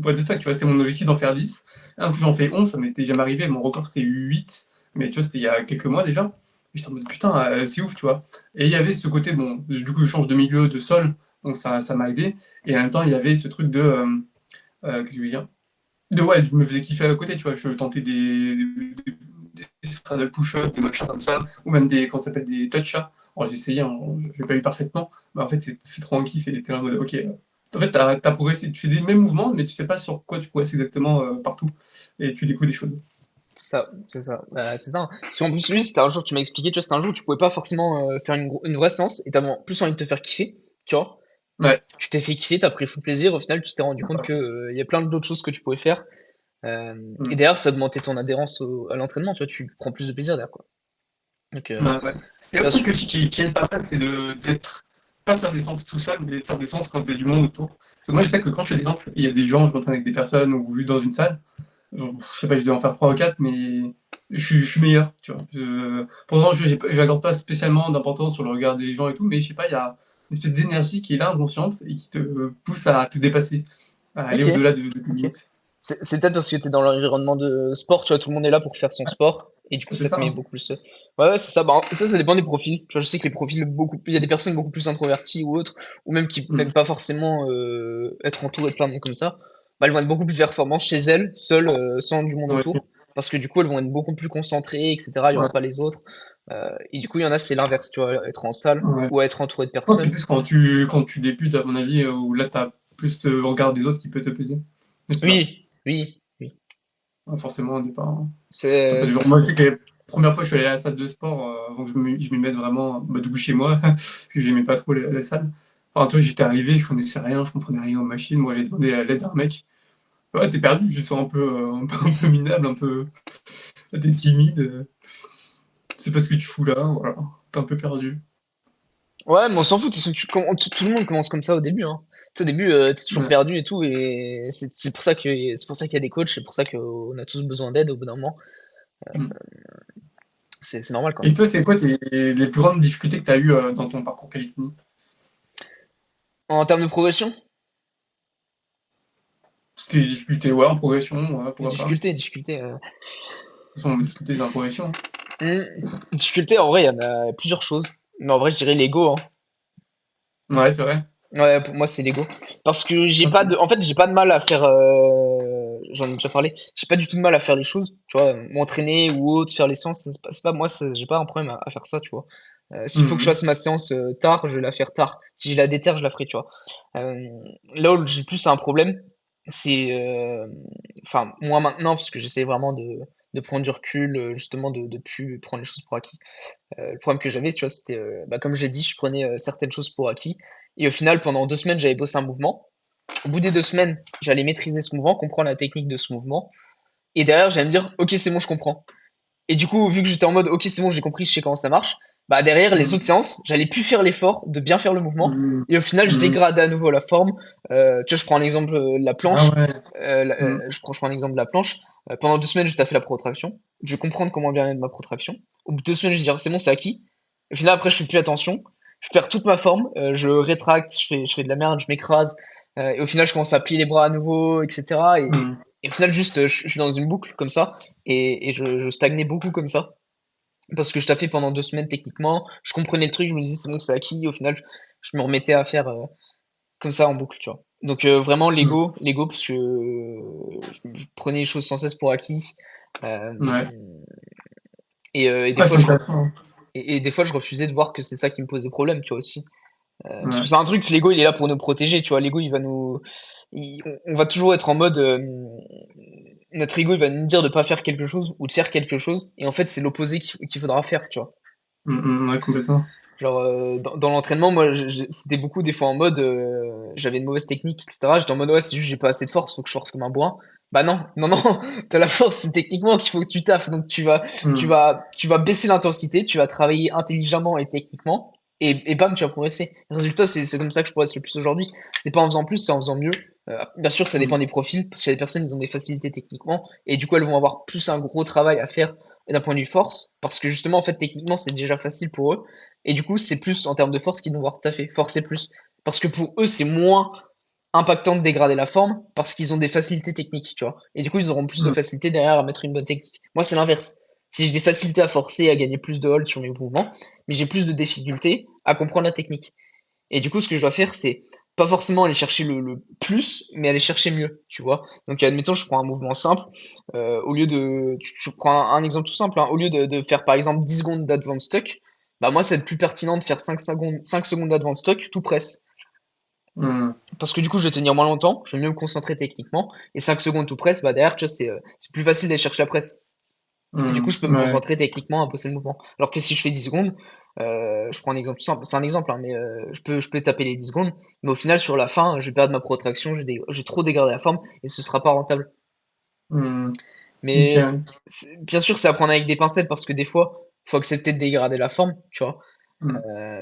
what the fuck, tu vois, c'était mon objectif d'en faire 10. Un coup, j'en fais 11, ça m'était jamais arrivé. Mon record, c'était 8. Mais tu vois, c'était il y a quelques mois déjà. Et j'étais en mode putain, c'est ouf, tu vois. Et il y avait ce côté, bon, du coup, je change de milieu, de sol, donc ça m'a aidé. Et en même temps, il y avait ce truc de. Qu'est-ce que je veux dire ouais, je me faisais kiffer à côté, tu vois. Je tentais des straddle push-ups, des machins comme ça, ou même des, comment ça s'appelle, des touch-ups. Alors j'ai essayé, hein, je l'ai pas eu parfaitement, mais en fait, c'est trop un kiff et t'es en mode, ok. En fait, t'as progressé, tu fais des mêmes mouvements, mais tu sais pas sur quoi tu progresses exactement partout. Et tu découvres des choses. C'est ça, c'est ça. C'est ça, hein. Parce qu'en plus, lui, c'était un jour, tu m'as expliqué, tu vois, c'était un jour où tu pouvais pas forcément faire une vraie séance et t'as plus envie de te faire kiffer, tu vois. Donc, Ouais. tu t'es fait kiffer, t'as pris full plaisir. Au final, tu t'es rendu compte que, il y a plein d'autres choses que tu pouvais faire. Et Mm. d'ailleurs, ça augmentait ton adhérence à l'entraînement, tu vois, tu prends plus de plaisir derrière, quoi. Donc, Ouais, ouais. Et un bien truc sûr. aussi qui aide pas mal, c'est d'être, pas faire des séances tout seul, mais faire des séances quand il y a du monde autour. Parce que moi, je sais que quand je fais des séances, il y a des gens, je m'entraîne avec des personnes ou juste dans une salle. Genre, je sais pas, je dois en faire 3 ou 4, mais je suis meilleur, tu vois. Pourtant, je n'accorde pas spécialement d'importance sur le regard des gens et tout, mais je sais pas, il y a une espèce d'énergie qui est là, inconsciente, et qui te pousse à te dépasser, à aller Ok, au-delà de tes ok. limites. C'est peut-être parce que tu es dans l'environnement de sport, tu vois, tout le monde est là pour faire son sport, et du coup, C'est ça te ça, met hein. beaucoup plus. Ouais, ouais, c'est ça. Bah, ça dépend des profils. Tu vois, je sais que les profils beaucoup, il y a des personnes beaucoup plus introverties ou autres, ou même qui Mm. n'aiment pas forcément être entourées de plein de monde comme ça. Bah, elles vont être beaucoup plus performantes chez elles, seules, sans du monde Ouais, autour, parce que du coup, elles vont être beaucoup plus concentrées, etc. Il y aura pas ouais, les autres. Et du coup, il y en a, c'est l'inverse, tu vois, être en salle ouais. ou être entouré de Je pense que c'est personnes. plus quand tu débutes, à mon avis, où là, tu as plus le regard des autres qui peut te peser. Je sais pas. Oui, oui, oui. Forcément, au départ. T'as pas C'est, du c'est- Moi, je sais que la première fois, je suis allé à la salle de sport avant que je m'y mette vraiment, bah, du coup, chez moi, parce que j'aimais pas trop la salle. Enfin, toi, j'étais arrivé, je connaissais rien, je comprenais rien aux machines. Moi, j'ai demandé l'aide d'un mec. Ouais, t'es perdu, je sens un peu, un peu minable, un peu. T'es timide. C'est pas ce que tu fous là, voilà. T'es un peu perdu. Ouais, mais on s'en fout, de toute façon, tout le monde commence comme ça au début, hein. Tu sais, au début, t'es toujours Ouais. perdu et tout, et c'est pour ça qu'il y a des coachs, c'est pour ça qu'on a tous besoin d'aide au bout d'un moment. Mm. C'est normal quand Et même. toi, c'est quoi les plus grandes difficultés que tu as eues dans ton parcours calisthénique? En termes de progression, C'était des difficultés, ouais, en progression, ouais, pourquoi pas. difficulté. De toute façon, on va discuter dans la progression. Difficulté, en vrai, il y en a plusieurs choses. Mais en vrai, je dirais l'ego, hein. Ouais, c'est vrai. Ouais, pour moi, c'est l'ego. Parce que Ok. en fait, j'ai pas de mal à faire, j'en ai déjà parlé, j'ai pas du tout de mal à faire les choses, tu vois, m'entraîner ou autre, faire les séances, moi, j'ai pas un problème à faire ça, tu vois. S'il faut que je Mhm. fasse ma séance tard, je vais la faire tard. Si je la déterre, je la ferai, tu vois. Euh, Là où j'ai plus un problème, c'est, enfin, moi maintenant, parce que j'essaie vraiment de prendre du recul, justement, de plus prendre les choses pour acquis. Le problème que j'avais, tu vois, c'était, bah, comme j'ai dit, je prenais certaines choses pour acquis. Et au final, pendant 2 semaines, j'avais bossé un mouvement. Au bout des 2 semaines, j'allais maîtriser ce mouvement, comprendre la technique de ce mouvement. Et derrière, j'allais me dire, ok, c'est bon, je comprends. Et du coup, vu que j'étais en mode, ok, c'est bon, j'ai compris, je sais comment ça marche, bah derrière, les autres Mhm. séances, j'allais plus faire l'effort de bien faire le mouvement. Mhm. Et au final, je Mhm. dégradais à nouveau la forme. Tu vois, je prends un exemple de la Ah planche. ouais. Mhm. Je prends un exemple de la planche. Pendant 2 semaines, je fait la protraction. Je vais comprendre comment bien mettre ma protraction. Au bout de 2 semaines, je vais dire, c'est bon, c'est acquis. Au final, après, je fais plus attention. Je perds toute ma forme. Je rétracte, je fais de la merde, je m'écrase. Et au final, je commence à plier les bras à nouveau, etc. Mhm. Et au final, juste, je suis dans une boucle comme ça. Et je stagnais beaucoup comme ça. Parce que je taffais pendant 2 semaines techniquement. Je comprenais le truc, je me disais, c'est bon, c'est acquis. Au final, je me remettais à faire comme ça en boucle, tu vois. Donc vraiment Mhm. l'ego, parce que je prenais les choses sans cesse pour acquis. Euh, Ouais. et des Ouais, fois, c'est intéressant. et des fois, je refusais de voir que c'est ça qui me posait problème, tu vois aussi. Parce que Ouais. c'est un truc, l'ego, il est là pour nous protéger, tu vois. L'ego, il va nous, on va toujours être en mode, notre ego, il va nous dire de pas faire quelque chose ou de faire quelque chose, et en fait, c'est l'opposé qu'il faudra faire, tu vois. Mhm. Ouais, complètement. Genre, dans l'entraînement, moi, c'était beaucoup des fois en mode, j'avais une mauvaise technique, etc. J'étais en mode, ouais, c'est juste, j'ai pas assez de force, faut que je force comme un bourrin. Bah non, non, non, t'as la force, c'est techniquement qu'il faut que tu taffes. Donc, Mhm. tu vas baisser l'intensité, tu vas travailler intelligemment et techniquement, et bam, tu vas progresser. Le résultat, c'est comme ça que je progresse le plus aujourd'hui. C'est pas en faisant plus, c'est en faisant mieux. Bien sûr, ça dépend Mhm. des profils, parce qu'il y a des personnes, ils ont des facilités techniquement, et du coup, elles vont avoir plus un gros travail à faire d'un point de vue force, parce que justement, en fait, techniquement, c'est déjà facile pour eux. Et du coup, c'est plus en termes de force qu'ils vont voir tout à fait, forcer plus. Parce que pour eux, c'est moins. impactant de dégrader la forme parce qu'ils ont des facilités techniques, tu vois. Et du coup, ils auront plus de Mm. facilité derrière à mettre une bonne technique. Moi, c'est l'inverse. Si j'ai des facilités à forcer, à gagner plus de hold sur mes mouvements, mais j'ai plus de difficultés à comprendre la technique. Et du coup, ce que je dois faire, c'est pas forcément aller chercher le plus, mais aller chercher mieux, tu vois. Donc, admettons, je prends un mouvement simple, au lieu de, je prends un exemple tout simple, hein, au lieu de faire par exemple 10 secondes d'advance tuck, bah moi, c'est plus pertinent de faire 5 secondes d'advance tuck tout press. Mm. Parce que du coup, je vais tenir moins longtemps, je vais mieux me concentrer techniquement, et 5 secondes tout press, bah derrière, tu vois, c'est plus facile d'aller chercher la presse. Et du coup, Mm. je peux me Ouais. concentrer techniquement à pousser le mouvement. Alors que si je fais 10 secondes, je prends un exemple simple, c'est un exemple, hein, mais je peux taper les 10 secondes, mais au final, sur la fin, je vais perdre ma protraction, j'ai trop dégradé la forme, et ce sera pas rentable. Mm. Mais Ok. bien sûr, c'est à prendre avec des pincettes, parce que des fois, faut accepter de dégrader la forme, tu vois. Mm.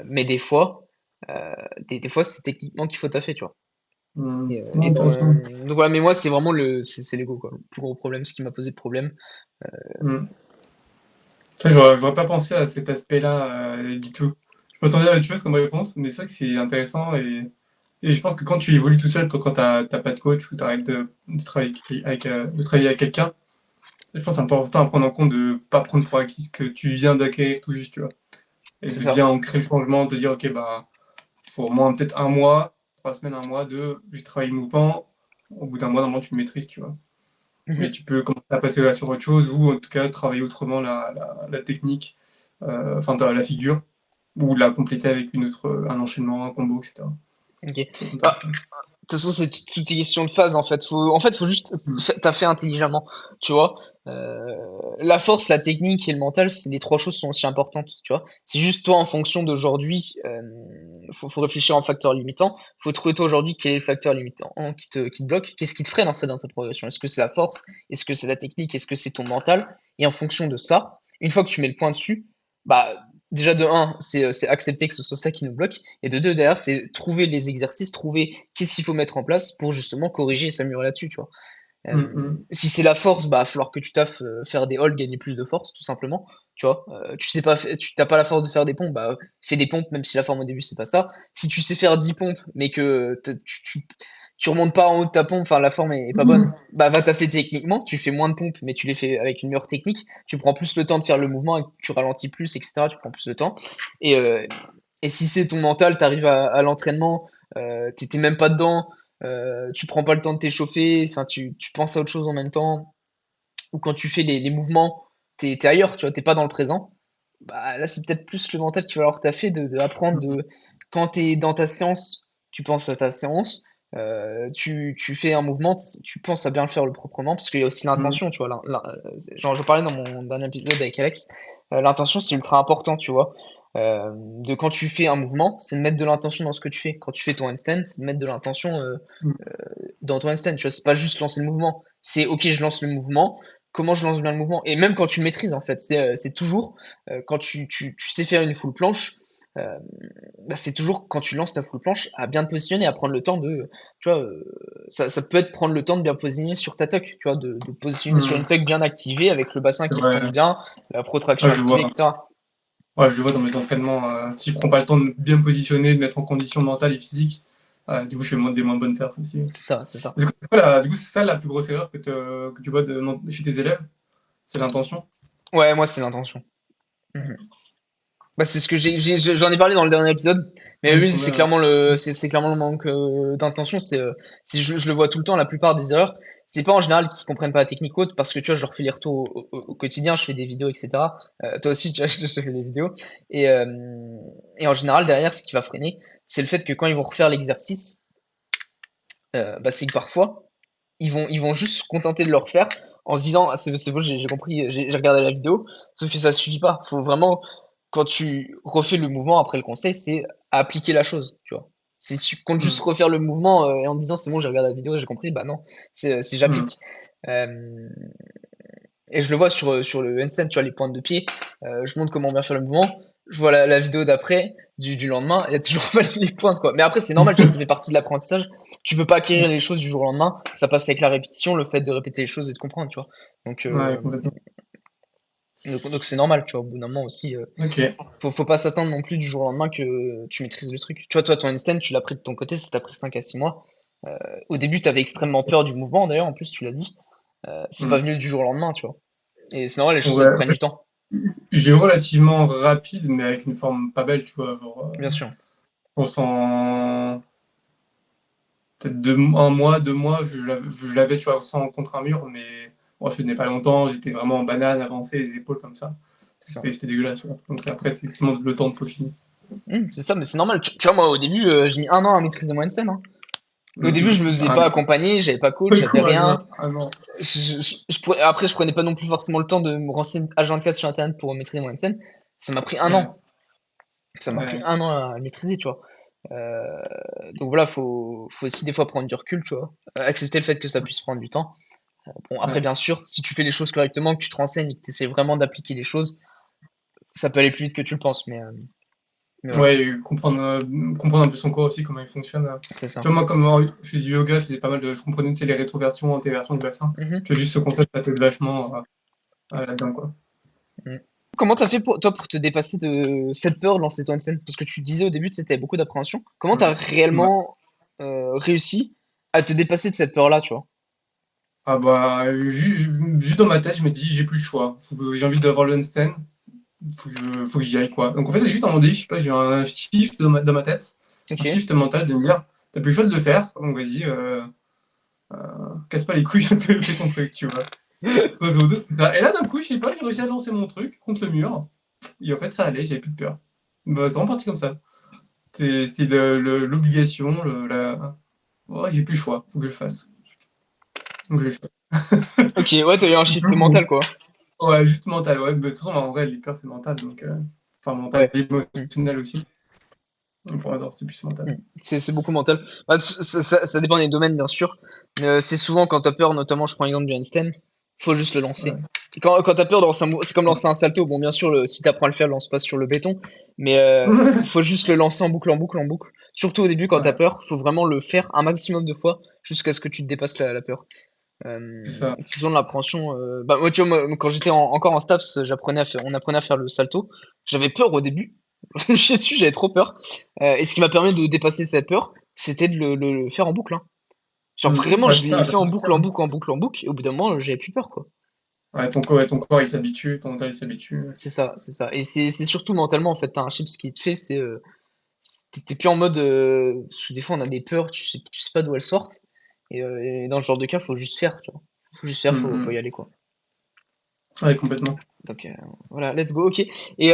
Mais des fois, des fois, c'est techniquement qu'il faut taffer, tu vois. Mm. Et, Ouais, intéressant. donc voilà, mais moi, c'est vraiment c'est l'ego, quoi. Le plus gros problème, ce qui m'a posé problème. Mm. Tu vois, j'aurais pas pensé à cet aspect-là du tout. Je m'attendais à autre chose comme réponse, mais c'est vrai que c'est intéressant et je pense que quand tu évolues tout seul, quand t'as pas de coach ou t'arrêtes de travailler de travailler avec quelqu'un, je pense que c'est important à prendre en compte de pas prendre pour acquis ce que tu viens d'acquérir tout juste, tu vois. Et C'est de ça. bien ancrer le changement, de dire, ok, bah, faut au moins peut-être un mois, 3 semaines, un mois, j'ai travaillé le mouvement, au bout d'un mois, normalement, tu le maîtrises, tu vois. Et tu peux commencer à passer sur autre chose ou en tout cas travailler autrement la technique, enfin la figure, ou la compléter avec un enchaînement, un combo, etc. Ok. Ça peut être Bah, intéressant. de toute façon, c'est toute une question de phase en fait. Faut juste Mm. taffer intelligemment, tu vois. La force, la technique et le mental, c'est les trois choses sont aussi importantes, tu vois. C'est juste toi en fonction d'aujourd'hui, faut réfléchir en facteur limitant. Faut trouver toi aujourd'hui quel est le facteur limitant qui te bloque. Qu'est-ce qui te freine en fait dans ta progression? Est-ce que c'est la force? Est-ce que c'est la technique? Est-ce que c'est ton mental? Et en fonction de ça, une fois que tu mets le point dessus, bah déjà de un, c'est accepter que ce soit ça qui nous bloque. Et de deux, derrière, c'est trouver les exercices, trouver qu'est-ce qu'il faut mettre en place pour justement corriger et s'améliorer là-dessus, tu vois. Mm, mm. Si c'est la force, bah, il va falloir que tu taffes, faire des holds, gagner plus de force, tout simplement, tu vois. Tu sais pas, tu t'as pas la force de faire des pompes, bah, fais des pompes, même si la forme au début c'est pas ça. Si tu sais faire 10 pompes, mais que tu remontes pas en haut de ta pompe, enfin la forme est pas bonne, bah va taffer techniquement, tu fais moins de pompes, mais tu les fais avec une meilleure technique, tu prends plus le temps de faire le mouvement et tu ralentis plus, etc. Tu prends plus de temps. Et, euh, et si c'est ton mental, t'arrives à l'entraînement, t'étais même pas dedans, tu prends pas le temps de t'échauffer, enfin tu penses à autre chose en même temps, ou quand tu fais les mouvements, t'es ailleurs, tu vois, t'es pas dans le présent. Bah là c'est peut-être plus le mental qui va avoir taffé de apprendre de quand t'es dans ta séance, tu penses à ta séance, tu fais un mouvement, tu penses à bien le faire le proprement, parce qu'il y a aussi Mm. l'intention, tu vois. Genre je parlais dans mon dernier épisode avec Alex, l'intention c'est ultra important, tu vois. De quand tu fais un mouvement, c'est de mettre de l'intention dans ce que tu fais. Quand tu fais ton handstand, c'est de mettre de l'intention Mm. dans ton handstand, tu vois, c'est pas juste lancer le mouvement. C'est ok, je lance le mouvement, comment je lance bien le mouvement. Et même quand tu le maîtrises, en fait, c'est toujours, quand tu sais faire une full planche, euh, bah, c'est toujours quand tu lances ta full planche à bien te positionner, à prendre le temps de, tu vois, ça peut être prendre le temps de bien positionner sur ta tuck, tu vois, de positionner sur une Mm. tuck bien activée avec le bassin C'est qui vrai. retombe bien, la protraction Ouais, je activée, vois. etc. Ouais, je le vois dans mes entraînements. Si je prends pas le temps de bien me positionner, de mettre en condition mentale et physique, du coup, je fais des moins bonnes perfs aussi. C'est ça, c'est ça. Du coup, c'est ça la plus grosse erreur que tu vois chez tes élèves, c'est l'intention. Ouais, moi, c'est l'intention. Mhm. Bah, c'est ce que j'en ai parlé dans le dernier épisode, mais Ouais, il me oui, semblait, ouais. c'est clairement le manque d'intention. Je le vois tout le temps, la plupart des erreurs, c'est pas en général qu'ils comprennent pas la technique ou autre, parce que tu vois, je leur fais les retours au quotidien, je fais des vidéos, etc. Toi aussi, tu vois, je te fais des vidéos. Et, euh, et en général, derrière, ce qui va freiner, c'est le fait que quand ils vont refaire l'exercice, bah, c'est que parfois, ils vont juste se contenter de le refaire en se disant, ah, c'est beau, j'ai compris, j'ai regardé la vidéo, sauf que ça suffit pas. Faut vraiment, quand tu refais le mouvement après le conseil, c'est appliquer la chose, tu vois. Si tu comptes juste Mm. refaire le mouvement et en disant c'est bon, j'ai regardé la vidéo, j'ai compris, bah non, c'est Mm. j'applique. Euh, et je le vois sur le handstand, tu vois, les pointes de pied, je montre comment bien faire le mouvement, je vois la vidéo d'après, du lendemain, il y a toujours pas les pointes, quoi. Mais après, c'est normal, tu vois, ça fait partie de l'apprentissage. Tu peux pas acquérir les choses du jour au lendemain, ça passe avec la répétition, le fait de répéter les choses et de comprendre, tu vois. Donc, Ouais, complètement. donc c'est normal, tu vois, au bout d'un moment aussi, Ok. faut pas s'attendre non plus du jour au lendemain que tu maîtrises le truc. Tu vois, toi, ton handstand, tu l'as pris de ton côté, ça t'a pris 5 à 6 mois. Au début, tu avais extrêmement peur du mouvement, d'ailleurs, en plus, tu l'as dit. C'est pas Mm. venu du jour au lendemain, tu vois. Et c'est normal, les choses, ça te Ouais, prenne du temps, j'ai relativement rapide, mais avec une forme pas belle, tu vois. Genre, bien sûr. on sent peut-être un mois, 2 mois, je l'avais, tu vois, sans contre un mur, mais bon, je tenais pas longtemps, j'étais vraiment en banane, avancé, les épaules comme ça. C'est ça. C'était dégueulasse, tu vois. Donc après, c'est effectivement le temps de peaufiner. C'est ça, mais c'est normal. Tu vois, moi, au début, j'ai mis 1 an à maîtriser mon scène, hein. Au début, je me faisais Ah pas non, accompagner, j'avais pas coach, le j'avais coup, rien. ah non. Après, je prenais pas non plus forcément le temps de me renseigner H24 sur Internet pour maîtriser mon scène. Ça m'a pris un Ouais, an. Ça m'a pris ouais, 1 an à le maîtriser, tu vois. Donc voilà, faut aussi des fois prendre du recul, tu vois. Accepter le fait que ça puisse prendre du temps. Bon, après, ouais. bien sûr, si tu fais les choses correctement, que tu te renseignes et que tu essaies vraiment d'appliquer les choses, ça peut aller plus vite que tu le penses, mais voilà, Ouais, et comprendre un peu son corps aussi, comment il fonctionne. c'est ça. Tu vois, moi, comme je fais du yoga, c'est pas mal de. Je comprenais, tu sais, les rétroversions, antéversions du bassin. Mhm, Tu vois, juste ce concept, ça t'aide vachement là-dedans, quoi. mhm. Comment t'as fait pour toi pour te dépasser de cette peur de lancer ton scène? Parce que tu disais au début que c'était beaucoup d'appréhension. Comment t'as Mm. Ouais. réellement réussi à te dépasser de cette peur-là, tu vois? Ah bah, juste dans ma tête, je me dis, j'ai plus le choix. J'ai envie d'avoir le handstand, faut que j'y aille, quoi. Donc en fait, j'ai juste un moment donné, je sais pas, j'ai eu un shift dans ma tête, un Ok, shift mental de me dire, t'as plus le choix de le faire, donc vas-y, casse pas les couilles, fais ton truc, tu vois. Réseau 2, c'est ça. Et là, d'un coup, je sais pas, j'ai réussi à lancer mon truc contre le mur. Et en fait, ça allait, j'avais plus de peur. Bah, c'est vraiment parti comme ça. C'est l'obligation, ouais, j'ai plus le choix, faut que je le fasse. Donc je l'ai fait. ok, ouais, t'as eu un shift mental, quoi. Ouais, juste mental, ouais. Mais de toute façon, en vrai, les peurs, c'est mental. Donc, enfin, mental Ouais. et Mm, émotionnel aussi. Donc, pour l'instant, c'est plus mental. mm. C'est beaucoup mental. Bah, ça dépend des domaines, bien sûr. Mais c'est souvent quand t'as peur, notamment, je prends l'exemple du handstand, faut juste le lancer. Ouais. Quand t'as peur de lancer c'est comme lancer un salto. Bon, bien sûr, si t'apprends à le faire, lance pas sur le béton. Mais faut juste le lancer en boucle, en boucle, en boucle. Surtout au début, quand t'as Ouais, peur, faut vraiment le faire un maximum de fois jusqu'à ce que tu te dépasses la peur. c'est ça. C'est souvent de l'appréhension. Bah, moi, tu vois, moi, quand j'étais encore en STAPS, on apprenait à faire le salto. J'avais peur au début. Je me chiais dessus, j'avais trop peur. Et ce qui m'a permis de dépasser cette peur, c'était de le faire en boucle, hein. Genre vraiment, Ouais, je c'est l'ai ça. fait en boucle, en boucle, en boucle, en boucle. Et au bout d'un moment, j'avais plus peur, quoi. Ouais, ton corps, il s'habitue, ton mental, il s'habitue. C'est ça, c'est ça. Et c'est surtout mentalement, en fait. T'as un chip, ce qui te fait, c'est. T'es plus en mode. Parce que des fois, on a des peurs, tu sais pas d'où elles sortent. Et dans ce genre de cas, faut juste faire, tu vois. Faut juste faire, faut y Mm. aller, quoi. Ouais, complètement. Donc voilà, let's go, ok. Et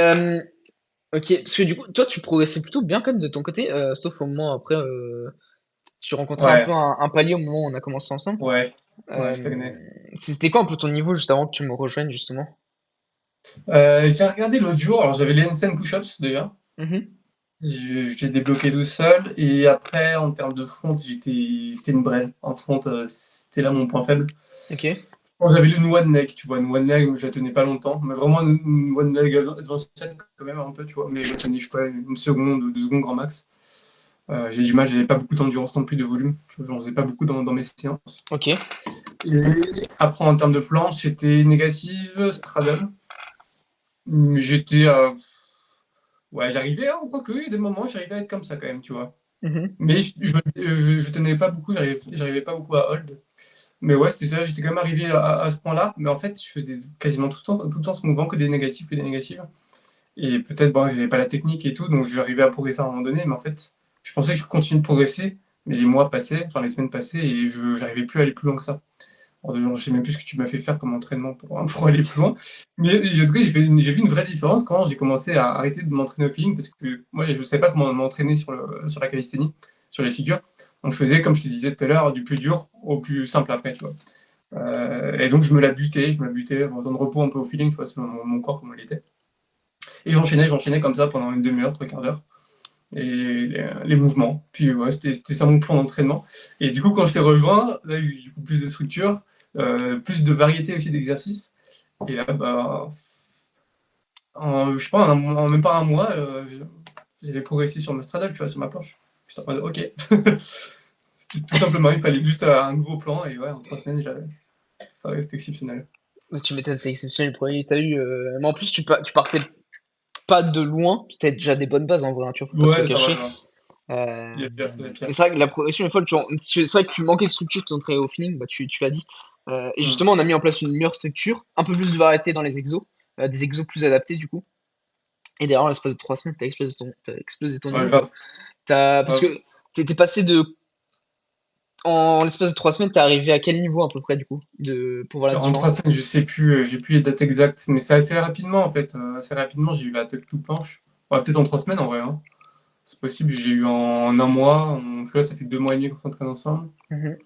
ok, parce que du coup, toi, tu progressais plutôt bien quand même de ton côté, sauf au moment après, tu rencontrais un peu Ouais, un palier au moment où on a commencé ensemble. ouais, ouais, je Euh, stagnais. C'était quoi un peu ton niveau juste avant que tu me rejoignes, justement? J'ai regardé l'autre jour, alors j'avais les handstand push-ups déjà. Mhm. J'ai débloqué tout seul. Et après, en termes de front, j'étais une brêle. En front, c'était là mon point faible. Ok. Bon, j'avais une one leg, tu vois, une one leg, je la tenais pas longtemps, mais vraiment une one leg advanced quand même un peu, tu vois, mais je la tenais, je sais pas, une seconde, 2 secondes grand max. J'ai du mal, j'avais pas beaucoup d'endurance non plus de volume, tu vois, j'en faisais pas beaucoup dans mes séances. Ok. Et après, en termes de planche, c'était négative, straddle. J'étais, ouais, j'arrivais, hein, quoique, il y a des moments, j'arrivais à être comme ça quand même, tu vois. Mhm. Mais je tenais pas beaucoup, j'arrivais pas beaucoup à hold. Mais ouais, c'était ça, j'étais quand même arrivé à ce point-là. Mais en fait, je faisais quasiment tout le temps ce mouvement que des négatifs, que des négatifs. Et peut-être, bon, j'avais pas la technique et tout, donc j'arrivais à progresser à un moment donné. Mais en fait, je pensais que je continuais de progresser. Mais les mois passaient, enfin les semaines passaient, et je j'arrivais plus à aller plus loin que ça. Alors, d'ailleurs, je sais même plus ce que tu m'as fait faire comme entraînement pour aller plus loin. Mais en tout cas, j'ai vu une vraie différence quand j'ai commencé à arrêter de m'entraîner au feeling, parce que moi, je ne savais pas comment m'entraîner sur la calisthénie, sur les figures. Donc, je faisais, comme je te disais tout à l'heure, du plus dur au plus simple après, tu vois. Et donc, je me la butais, en faisant de repos un peu au feeling, tu vois, selon mon corps, comment il était. Et j'enchaînais comme ça pendant une demi-heure, 3 quarts d'heure, et les mouvements. Puis, ouais, c'était ça mon plan d'entraînement. Et du coup, quand je t'ai rejoint, là, il y a eu du coup, plus de structure, plus de variété aussi d'exercices. Et là, bah, je sais pas, même pas un mois, j'avais progressé sur ma straddle, tu vois, sur ma planche. J'étais en mode, ok. Tout simplement, il fallait juste un nouveau plan, et ouais, en 3 semaines, ça reste exceptionnel. Tu m'étonnes, c'est exceptionnel le premier que t'as eu. Mais en plus, tu partais pas de loin. Tu as déjà des bonnes bases en vrai, hein, tu vois, faut pas se le Ouais, ça va, cacher. ça va. Euh, Il y a pire, il y a et pire. c'est vrai que la progression est folle. C'est vrai que tu manquais de structure, tu t'entraînais au feeling, bah, tu l'as dit. Et Hmm. justement, on a mis en place une meilleure structure, un peu plus de variété dans les exos, des exos plus adaptés du coup. Et d'ailleurs, en l'espace de 3 semaines, t'as explosé ton Ouais, niveau, grave. quoi. Parce Grave. que t'es passé de. En l'espace de 3 semaines, t'es arrivé à quel niveau à peu près du coup, pour voir la En trois différence? semaines, je sais plus, j'ai plus les dates exactes, mais c'est assez rapidement en fait. Assez rapidement, j'ai eu la tuck tout planche. Ouais, peut-être en 3 semaines en vrai, hein. C'est possible, j'ai eu en un mois. Parce que là, ça fait 2 mois et demi qu'on s'entraîne ensemble. Mhm.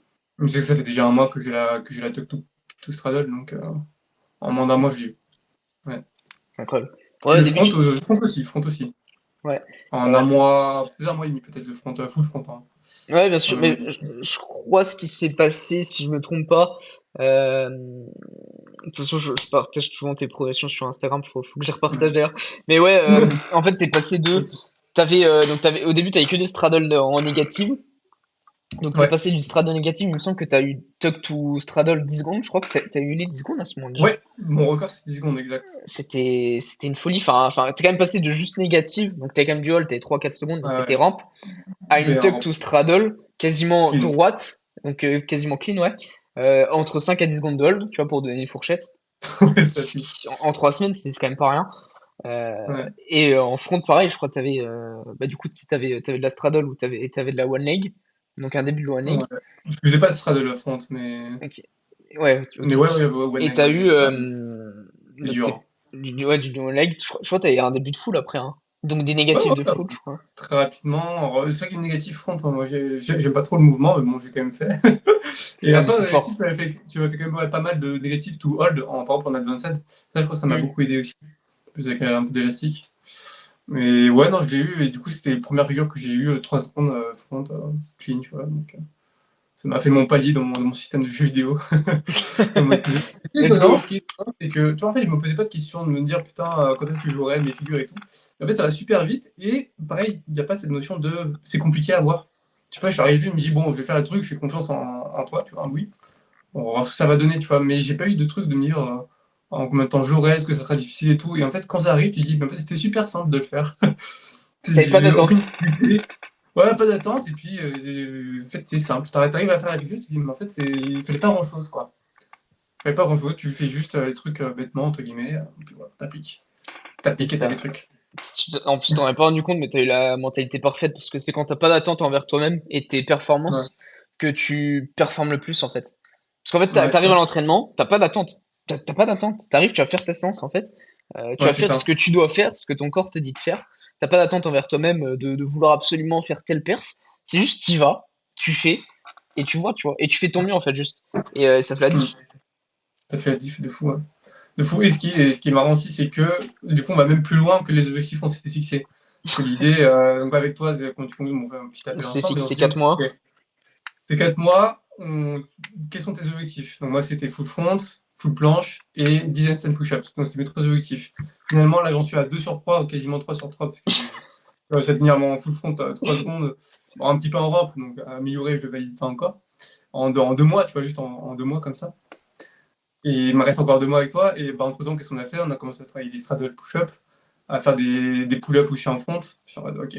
Je sais que ça fait déjà un mois que j'ai la tuck tout straddle, donc en moins d'un mois, je l'ai eu. Ouais. Incroyable. Ouais, au Le début, front aussi, front aussi. ouais. En un Euh, mois, peut-être un mois et demi peut-être le front, full front, hein. Ouais, bien En sûr, un mois mais et demi. je crois ce qui s'est passé, si je me trompe pas. De toute façon, je partage souvent tes progressions sur Instagram, faut que je les repartage Ouais. d'ailleurs. Mais ouais, en fait, t'es passé de. Au début, t'avais que des straddles en négative. Donc, t'es Ouais. passé du straddle négatif. Il me semble que t'as eu tuck to straddle 10 secondes. Je crois que t'as eu les 10 secondes à ce moment déjà. Ouais, mon record c'est 10 secondes exact. C'était une folie. T'es quand même passé de juste négative. Donc, t'as quand même du hold, t'es 3 4 secondes, donc Ouais, t'étais ouais. ramp à une Ben, tuck to straddle quasiment clean. droite, donc quasiment clean, ouais. Entre 5 à 10 secondes de hold, tu vois, pour donner une fourchette. Ouais, ça Ce pique. qui, en 3 semaines, c'est quand même pas rien. Ouais. Et en front, pareil, je crois que t'avais, bah, du coup, si t'avais de la straddle ou t'avais de la one leg, donc un début de one leg. Ouais. Je faisais pas de straddle à front, mais. Ok. Ouais, Mais ok. ouais, ouais, ouais, one Et leg, t'as ouais, eu, c'est donc dur, hein. ouais, du one leg, je crois que t'avais un début de full après, hein. Donc des Ouais, négatifs ouais, de full, je crois. très rapidement. Alors, c'est vrai que les négatifs front, hein, moi j'aime pas trop le mouvement, mais bon, j'ai quand même fait. Et Ah, mais après, c'est aussi, fort. tu m'as fait quand même pas mal de négatifs to hold, par exemple en advanced. Ça, je crois que ça m'a Hmm. beaucoup aidé aussi. Plus avec un peu d'élastique. Mais ouais, non, je l'ai eu, et du coup, c'était les premières figures que j'ai eu 3 secondes front, clean, tu vois. Donc, ça m'a fait mon palier dans mon système de jeux vidéo. Dans ma cuisine. Let's go. Ce qui est étonnant, c'est que, tu vois, en fait, je me posais pas de questions de me dire, putain, quand est-ce que j'aurai mes figures et tout. En fait, ça va super vite, et pareil, il n'y a pas cette notion de c'est compliqué à voir. Je sais pas, je suis arrivé, je me dis, bon, je vais faire le truc, je fais confiance en toi, tu vois, oui. Bon, on va voir ce que ça va donner, tu vois, mais j'ai pas eu de truc de me dire en combien de temps j'aurai, est-ce que ça sera difficile et tout. Et en fait, quand ça arrive, tu dis, mais en fait, c'était super simple de le faire. T'avais J'ai pas eu aucune d'attente. difficulté. Ouais, pas d'attente, et puis, en fait, c'est simple. T'arrives à faire la figure, tu dis, mais en fait, il fallait pas grand-chose, quoi. Tu fais pas grand chose, tu fais juste les trucs bêtement, entre guillemets, et puis voilà, t'appliques. C'est T'appliques et t'as les ça. trucs. En plus, t'en as pas rendu compte, mais t'as eu la mentalité parfaite parce que c'est quand t'as pas d'attente envers toi-même et tes Ouais, performances que tu performes le plus en fait. Parce qu'en fait, ouais, c'est t'arrives à ça. l'entraînement, t'as pas d'attente. T'as pas d'attente. T'arrives, tu vas faire ta séance en fait. Tu Ouais, vas c'est faire ce ça. que tu dois faire, ce que ton corps te dit de faire. T'as pas d'attente envers toi-même de vouloir absolument faire telle perf. C'est juste t'y vas, tu fais et tu vois, tu vois. Et tu fais ton mieux en fait, juste. Et ça fait la Mm. diff. Ça fait la diff de fou, ouais. De fou. Et ce qui est marrant aussi, c'est que du coup, on va même plus loin que les objectifs qu'on s'était fixés. Parce que l'idée, donc avec toi, quand on fait un petit appel C'est ensemble, et on fixé se dit, 4 ok, mois. ces 4 mois, quels sont tes objectifs? Donc moi, c'était full front, full planche et 10 handstand push-ups. Donc c'était mes 3 objectifs. Finalement, là, j'en suis à 2 sur 3, ou quasiment 3 sur 3, parce que j'ai réussi à tenir mon full front à 3 secondes, bon, un petit peu en rampe, donc à améliorer, je le valide pas encore. En 2 mois, tu vois, juste en 2 mois comme ça. Et il me reste encore 2 mois avec toi, et bah, entre-temps, qu'est-ce qu'on a fait? On a commencé à travailler les straddle push-ups, à faire des pull-ups aussi en front. Je suis en mode, ok,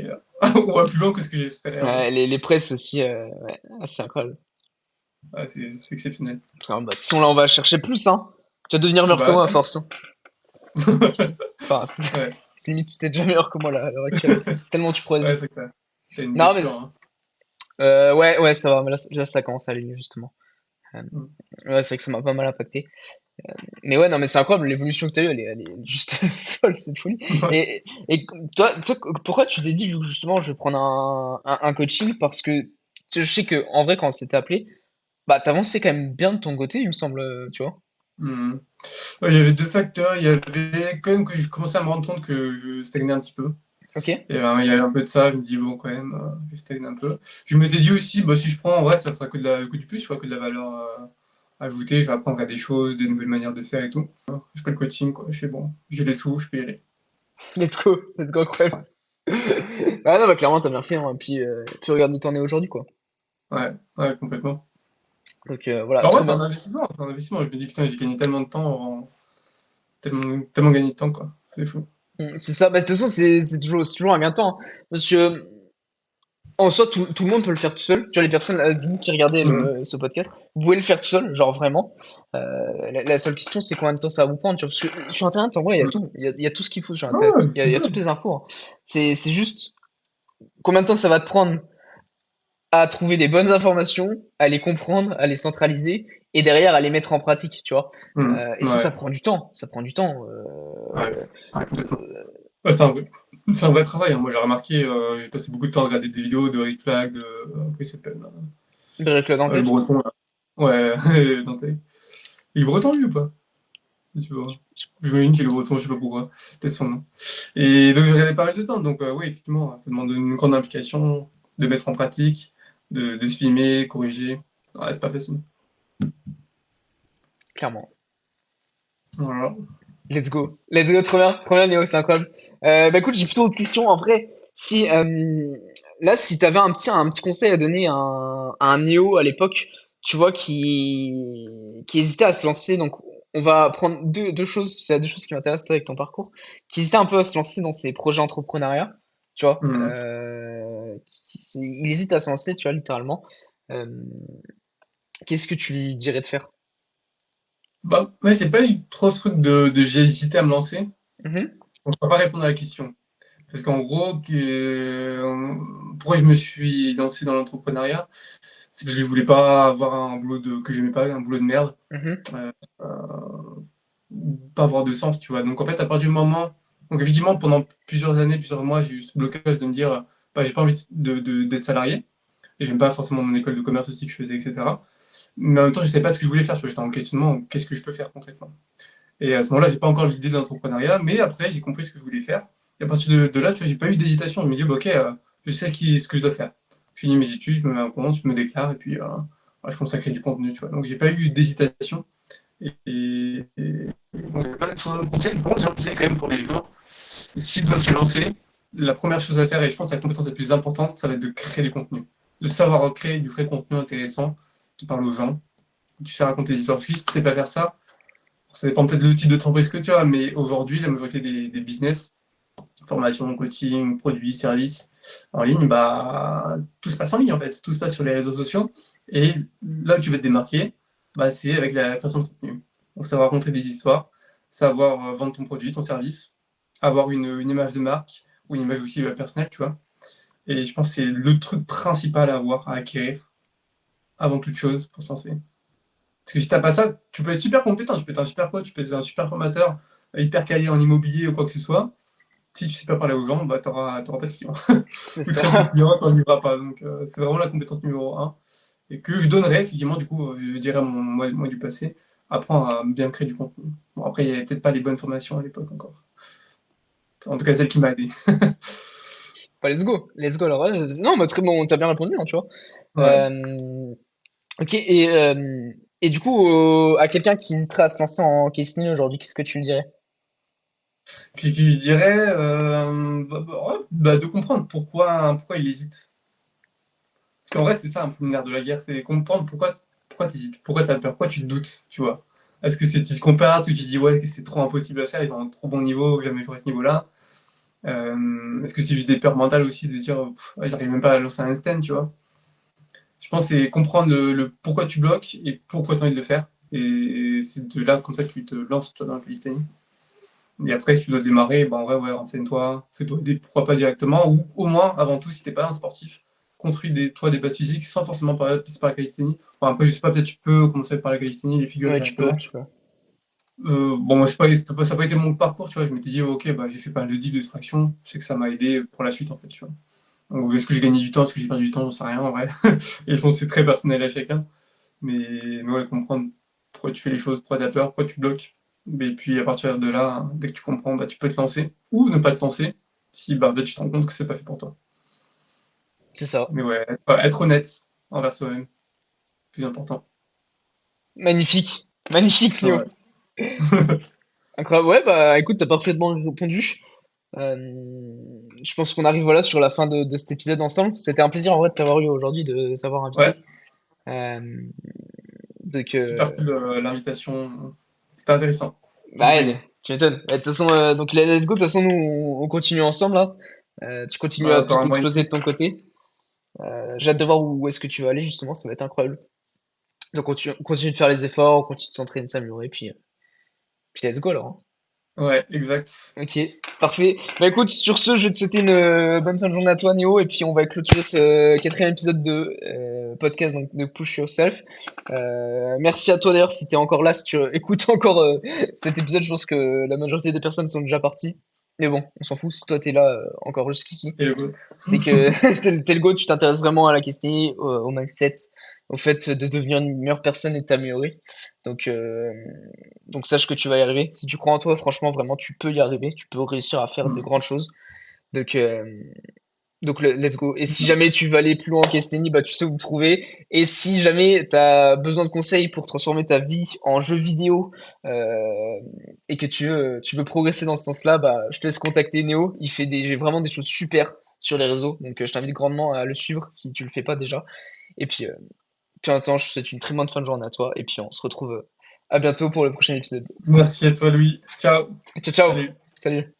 on va plus loin que ce que j'espérais en Ouais, fait. les presses aussi, ouais, c'est incroyable. Ouais, c'est exceptionnel. Putain, bah, de toute façon, là, on va chercher plus, hein. Tu vas devenir meilleur que Bah, moi à force, hein. Enfin, ouais. c'est limite si t'es déjà meilleur que moi là, à l'heure actuelle. Tellement tu progresses Ouais, vite. c'est clair. T'as une Non, mais blessure, hein. ouais, ouais, ça va. Mais là, ça commence à aller mieux, justement. Euh, Mm. ouais, c'est vrai que ça m'a pas mal impacté. Mais ouais, non, mais c'est incroyable, l'évolution que t'as eue, elle est juste folle, cette folie. Ouais. Et toi, pourquoi tu t'es dit, justement, je vais prendre un coaching? Parce que je sais que, en vrai, quand on s'était appelé, bah, t'avançais quand même bien de ton côté, il me semble, tu vois. Mm. Ouais, il y avait deux facteurs. Il y avait quand même que je commençais à me rendre compte que je stagnais un petit peu. Ok? Et il y avait un peu de ça. Je me dis, bon, quand même, je stagne un peu. Je m'étais dit aussi, bah, si je prends, en vrai, ça sera que du plus, je vois que de la valeur ajoutée. Je vais apprendre à des choses, des nouvelles manières de faire et tout. Je fais le coaching, quoi. Je fais, bon, j'ai des sous, je peux y aller. Let's go, incroyable. Ah non, bah clairement, t'as bien fait, hein. Puis regarde où t'en es aujourd'hui, quoi. Ouais, ouais, complètement. Donc voilà, Bah, en vrai, trop c'est un bien. investissement. C'est un investissement. Je me dis, putain, j'ai gagné tellement de temps, tellement, tellement gagné de temps, quoi. C'est fou. C'est ça, bah de toute façon, c'est toujours un gain de temps, hein. Parce que En soi, tout le monde peut le faire tout seul. Tu vois, les personnes, vous qui regardez Mhm. ce podcast, vous pouvez le faire tout seul, genre vraiment. La seule question, c'est combien de temps ça va vous prendre. Tu vois, parce que sur Internet, en vrai, il y a tout. Il y a tout ce qu'il faut sur Internet. Ouais, Il y c'est a ça. toutes les infos, hein. C'est juste combien de temps ça va te prendre à trouver les bonnes informations, à les comprendre, à les centraliser, et derrière à les mettre en pratique, tu vois. Mhm. Et ça Ouais, prend du temps. Ça prend du temps. ouais, ouais, complètement. Ouais, c'est un vrai travail, hein. Moi, j'ai remarqué, j'ai passé beaucoup de temps à regarder des vidéos de Rick Flag, comment il s'appelle, Avec le le Dantec. breton, là. Ouais, Dante. Il est breton, lui, ou pas? Tu vois. J'imagine qu'il est breton, je sais pas pourquoi. Peut-être son nom. Et donc, j'ai regardé pas mal de temps. Donc, oui, effectivement, ça demande une grande implication, de mettre en pratique, de se filmer, corriger. Ouais, c'est pas facile. Clairement. Voilà. Let's go. Let's go, trop bien, Néo, c'est incroyable. Bah écoute, j'ai plutôt d'autres questions. En vrai, si là, si t'avais un petit conseil à donner à un Néo à l'époque, tu vois, qui hésitait à se lancer, donc on va prendre deux choses, c'est deux choses qui m'intéressent toi avec ton parcours, qui hésitait un peu à se lancer dans ses projets entrepreneuriat, tu vois, Mhm. il hésite à se lancer, tu vois, littéralement. Euh, Qu'est-ce que tu lui dirais de faire? Bah, ouais, c'est pas eu trop ce truc de j'ai hésité à me lancer. Mhm, Donc, je peux pas répondre à la question. Parce qu'en gros, pourquoi je me suis lancé dans l'entrepreneuriat, c'est parce que je voulais pas avoir un boulot que j'aimais pas, un boulot de merde, mhm, euh, pas avoir de sens, tu vois. Donc en fait, à partir du moment, donc évidemment, pendant plusieurs années, plusieurs mois, j'ai eu ce blocage de me dire, bah, j'ai pas envie d'être salarié, et j'aime pas forcément mon école de commerce aussi que je faisais, etc. Mais en même temps, je savais pas ce que je voulais faire, tu vois. J'étais en questionnement, qu'est-ce que je peux faire concrètement. Et à ce moment-là, j'ai pas encore l'idée de l'entrepreneuriat, mais après, j'ai compris ce que je voulais faire. Et à partir de là, tu vois, j'ai pas eu d'hésitation. Je me dis, bah, ok, je sais ce que je dois faire. Je finis mes études, je me mets en compte, je me déclare, et puis je commence à créer du contenu, tu vois. Donc, j'ai pas eu d'hésitation. Donc, j'ai pas de conseil. Bon, j'ai un conseil quand même pour les gens. S'ils doivent se lancer, la première chose à faire, et je pense que la compétence la plus importante, ça va être de créer du contenu. De savoir créer du vrai contenu intéressant qui parle aux gens. Tu sais raconter des histoires. Parce que si tu sais pas faire ça, ça dépend peut-être du type d'entreprise que tu as, mais aujourd'hui, la majorité des business, formation, coaching, produits, services en ligne, bah, tout se passe en ligne en fait. Tout se passe sur les réseaux sociaux. Et là où tu vas te démarquer, bah, c'est avec la création de contenu. Donc, savoir raconter des histoires, savoir vendre ton produit, ton service, avoir une image de marque ou une image aussi personnelle, tu vois. Et je pense que c'est le truc principal à avoir, à acquérir avant toute chose pour se lancer. Parce que si t'as pas ça, tu peux être super compétent, tu peux être un super coach, tu peux être un super formateur, hyper calé en immobilier ou quoi que ce soit. Si tu sais pas parler aux gens, bah t'auras pas de clients. c'est Ou très peu de ça. clients, t'en livreras pas. Donc c'est vraiment la compétence numéro un. Et que je donnerais, effectivement, du coup, je dirais à mon moi du passé, apprendre à bien créer du contenu. Bon, après, il n'y avait peut-être pas les bonnes formations à l'époque encore. En tout cas, celle qui m'a aidé. Bah, let's go, let's go. Alors, ouais, non, bah, très bon, t'as bien répondu, hein, tu vois. Ouais. Euh, ok, et du coup, à quelqu'un qui hésiterait à se lancer en casting aujourd'hui, qu'est-ce que tu lui dirais? Puis je dirais ouais, de comprendre pourquoi il hésite. Parce qu'en vrai, c'est ça un peu le nerf de la guerre, c'est comprendre pourquoi tu hésites, pourquoi tu as peur, pourquoi tu te doutes, tu vois. Est-ce que tu te compares, est-ce que tu te dis ouais, c'est trop impossible à faire, ils ont un trop bon niveau, jamais j'aurai ce niveau-là. Est-ce que c'est juste des peurs mentales aussi de dire ouais, j'arrive même pas à lancer un stand, tu vois. Je pense que c'est comprendre le pourquoi tu bloques et pourquoi tu as envie de le faire. Et c'est de là, comme ça, que tu te lances toi, dans le calisthénie. Et après, si tu dois démarrer, ben, en vrai, ouais, renseigne-toi, fais-toi aider, pourquoi pas directement, ou au moins, avant tout, si t'es pas un sportif, construis toi des bases physiques sans forcément passer par la calisthénie. Enfin, après, je sais pas, peut-être tu peux commencer par la calisthénie, les figures Ouais, tu peux, directement. tu peux. Bon, moi, ça n'a pas été mon parcours, tu vois. Je m'étais dit, ok, bah, j'ai fait pas mal de dips de traction, je sais que ça m'a aidé pour la suite, en fait, tu vois. Donc, est-ce que j'ai gagné du temps, est-ce que j'ai perdu du temps, j'en sais rien, en vrai. Et je pense que c'est très personnel à chacun. Mais ouais, comprendre pourquoi tu fais les choses, pourquoi tu as peur, pourquoi tu bloques. Et puis à partir de là, dès que tu comprends, bah, tu peux te lancer ou ne pas te lancer si bah, en fait, tu te rends compte que c'est pas fait pour toi. C'est ça. Mais ouais, être honnête envers soi-même, plus important. Magnifique. Magnifique, Léo. Ouais, Incroyable. Ouais, bah, écoute, t'as parfaitement répondu. Je pense qu'on arrive, voilà, sur la fin de cet épisode ensemble. C'était un plaisir, en vrai, de t'avoir eu aujourd'hui, de t'avoir ouais, invité. Euh, donc, super cool l'invitation. C'était intéressant. J'ai bah, beaucoup allez, aimé. tu m'étonnes. Ouais, de toute façon, donc, let's go. De toute façon, nous, on continue ensemble, là. Tu continues Ouais, à encore tout un mois et exploser demi. de ton côté. J'ai hâte de voir où est-ce que tu vas aller, justement, ça va être incroyable. Donc, continue de faire les efforts, on continue de s'entraîner, de s'améliorer, puis let's go alors, hein. Ouais, exact. Ok, parfait. Bah écoute, sur ce, je vais te souhaiter une bonne fin de journée à toi, Néo, et puis on va clôturer ce quatrième épisode de podcast donc, de Push Yourself. Merci à toi d'ailleurs si t'es encore là, si tu écoutes encore cet épisode, je pense que la majorité des personnes sont déjà parties. Mais bon, on s'en fout, si toi t'es là encore jusqu'ici, Et le GOAT. c'est que t'es le go, tu t'intéresses vraiment à la question, au mindset, au fait de devenir une meilleure personne et de t'améliorer. Donc, euh, donc sache que tu vas y arriver. Si tu crois en toi, franchement, vraiment, tu peux y arriver. Tu peux réussir à faire de Mm. grandes choses. Donc, euh, let's go. Et si jamais tu veux aller plus loin en Castanie, bah, tu sais où me trouver. Et si jamais tu as besoin de conseils pour transformer ta vie en jeu vidéo et que tu veux progresser dans ce sens-là, bah, je te laisse contacter Néo. Il fait vraiment des choses super sur les réseaux. Donc, je t'invite grandement à le suivre si tu le fais pas déjà. Et puis en attendant, je te souhaite une très bonne fin de journée à toi. Et puis, on se retrouve à bientôt pour le prochain épisode. Merci à toi, Louis. Ciao. Ciao, ciao. Salut. Salut.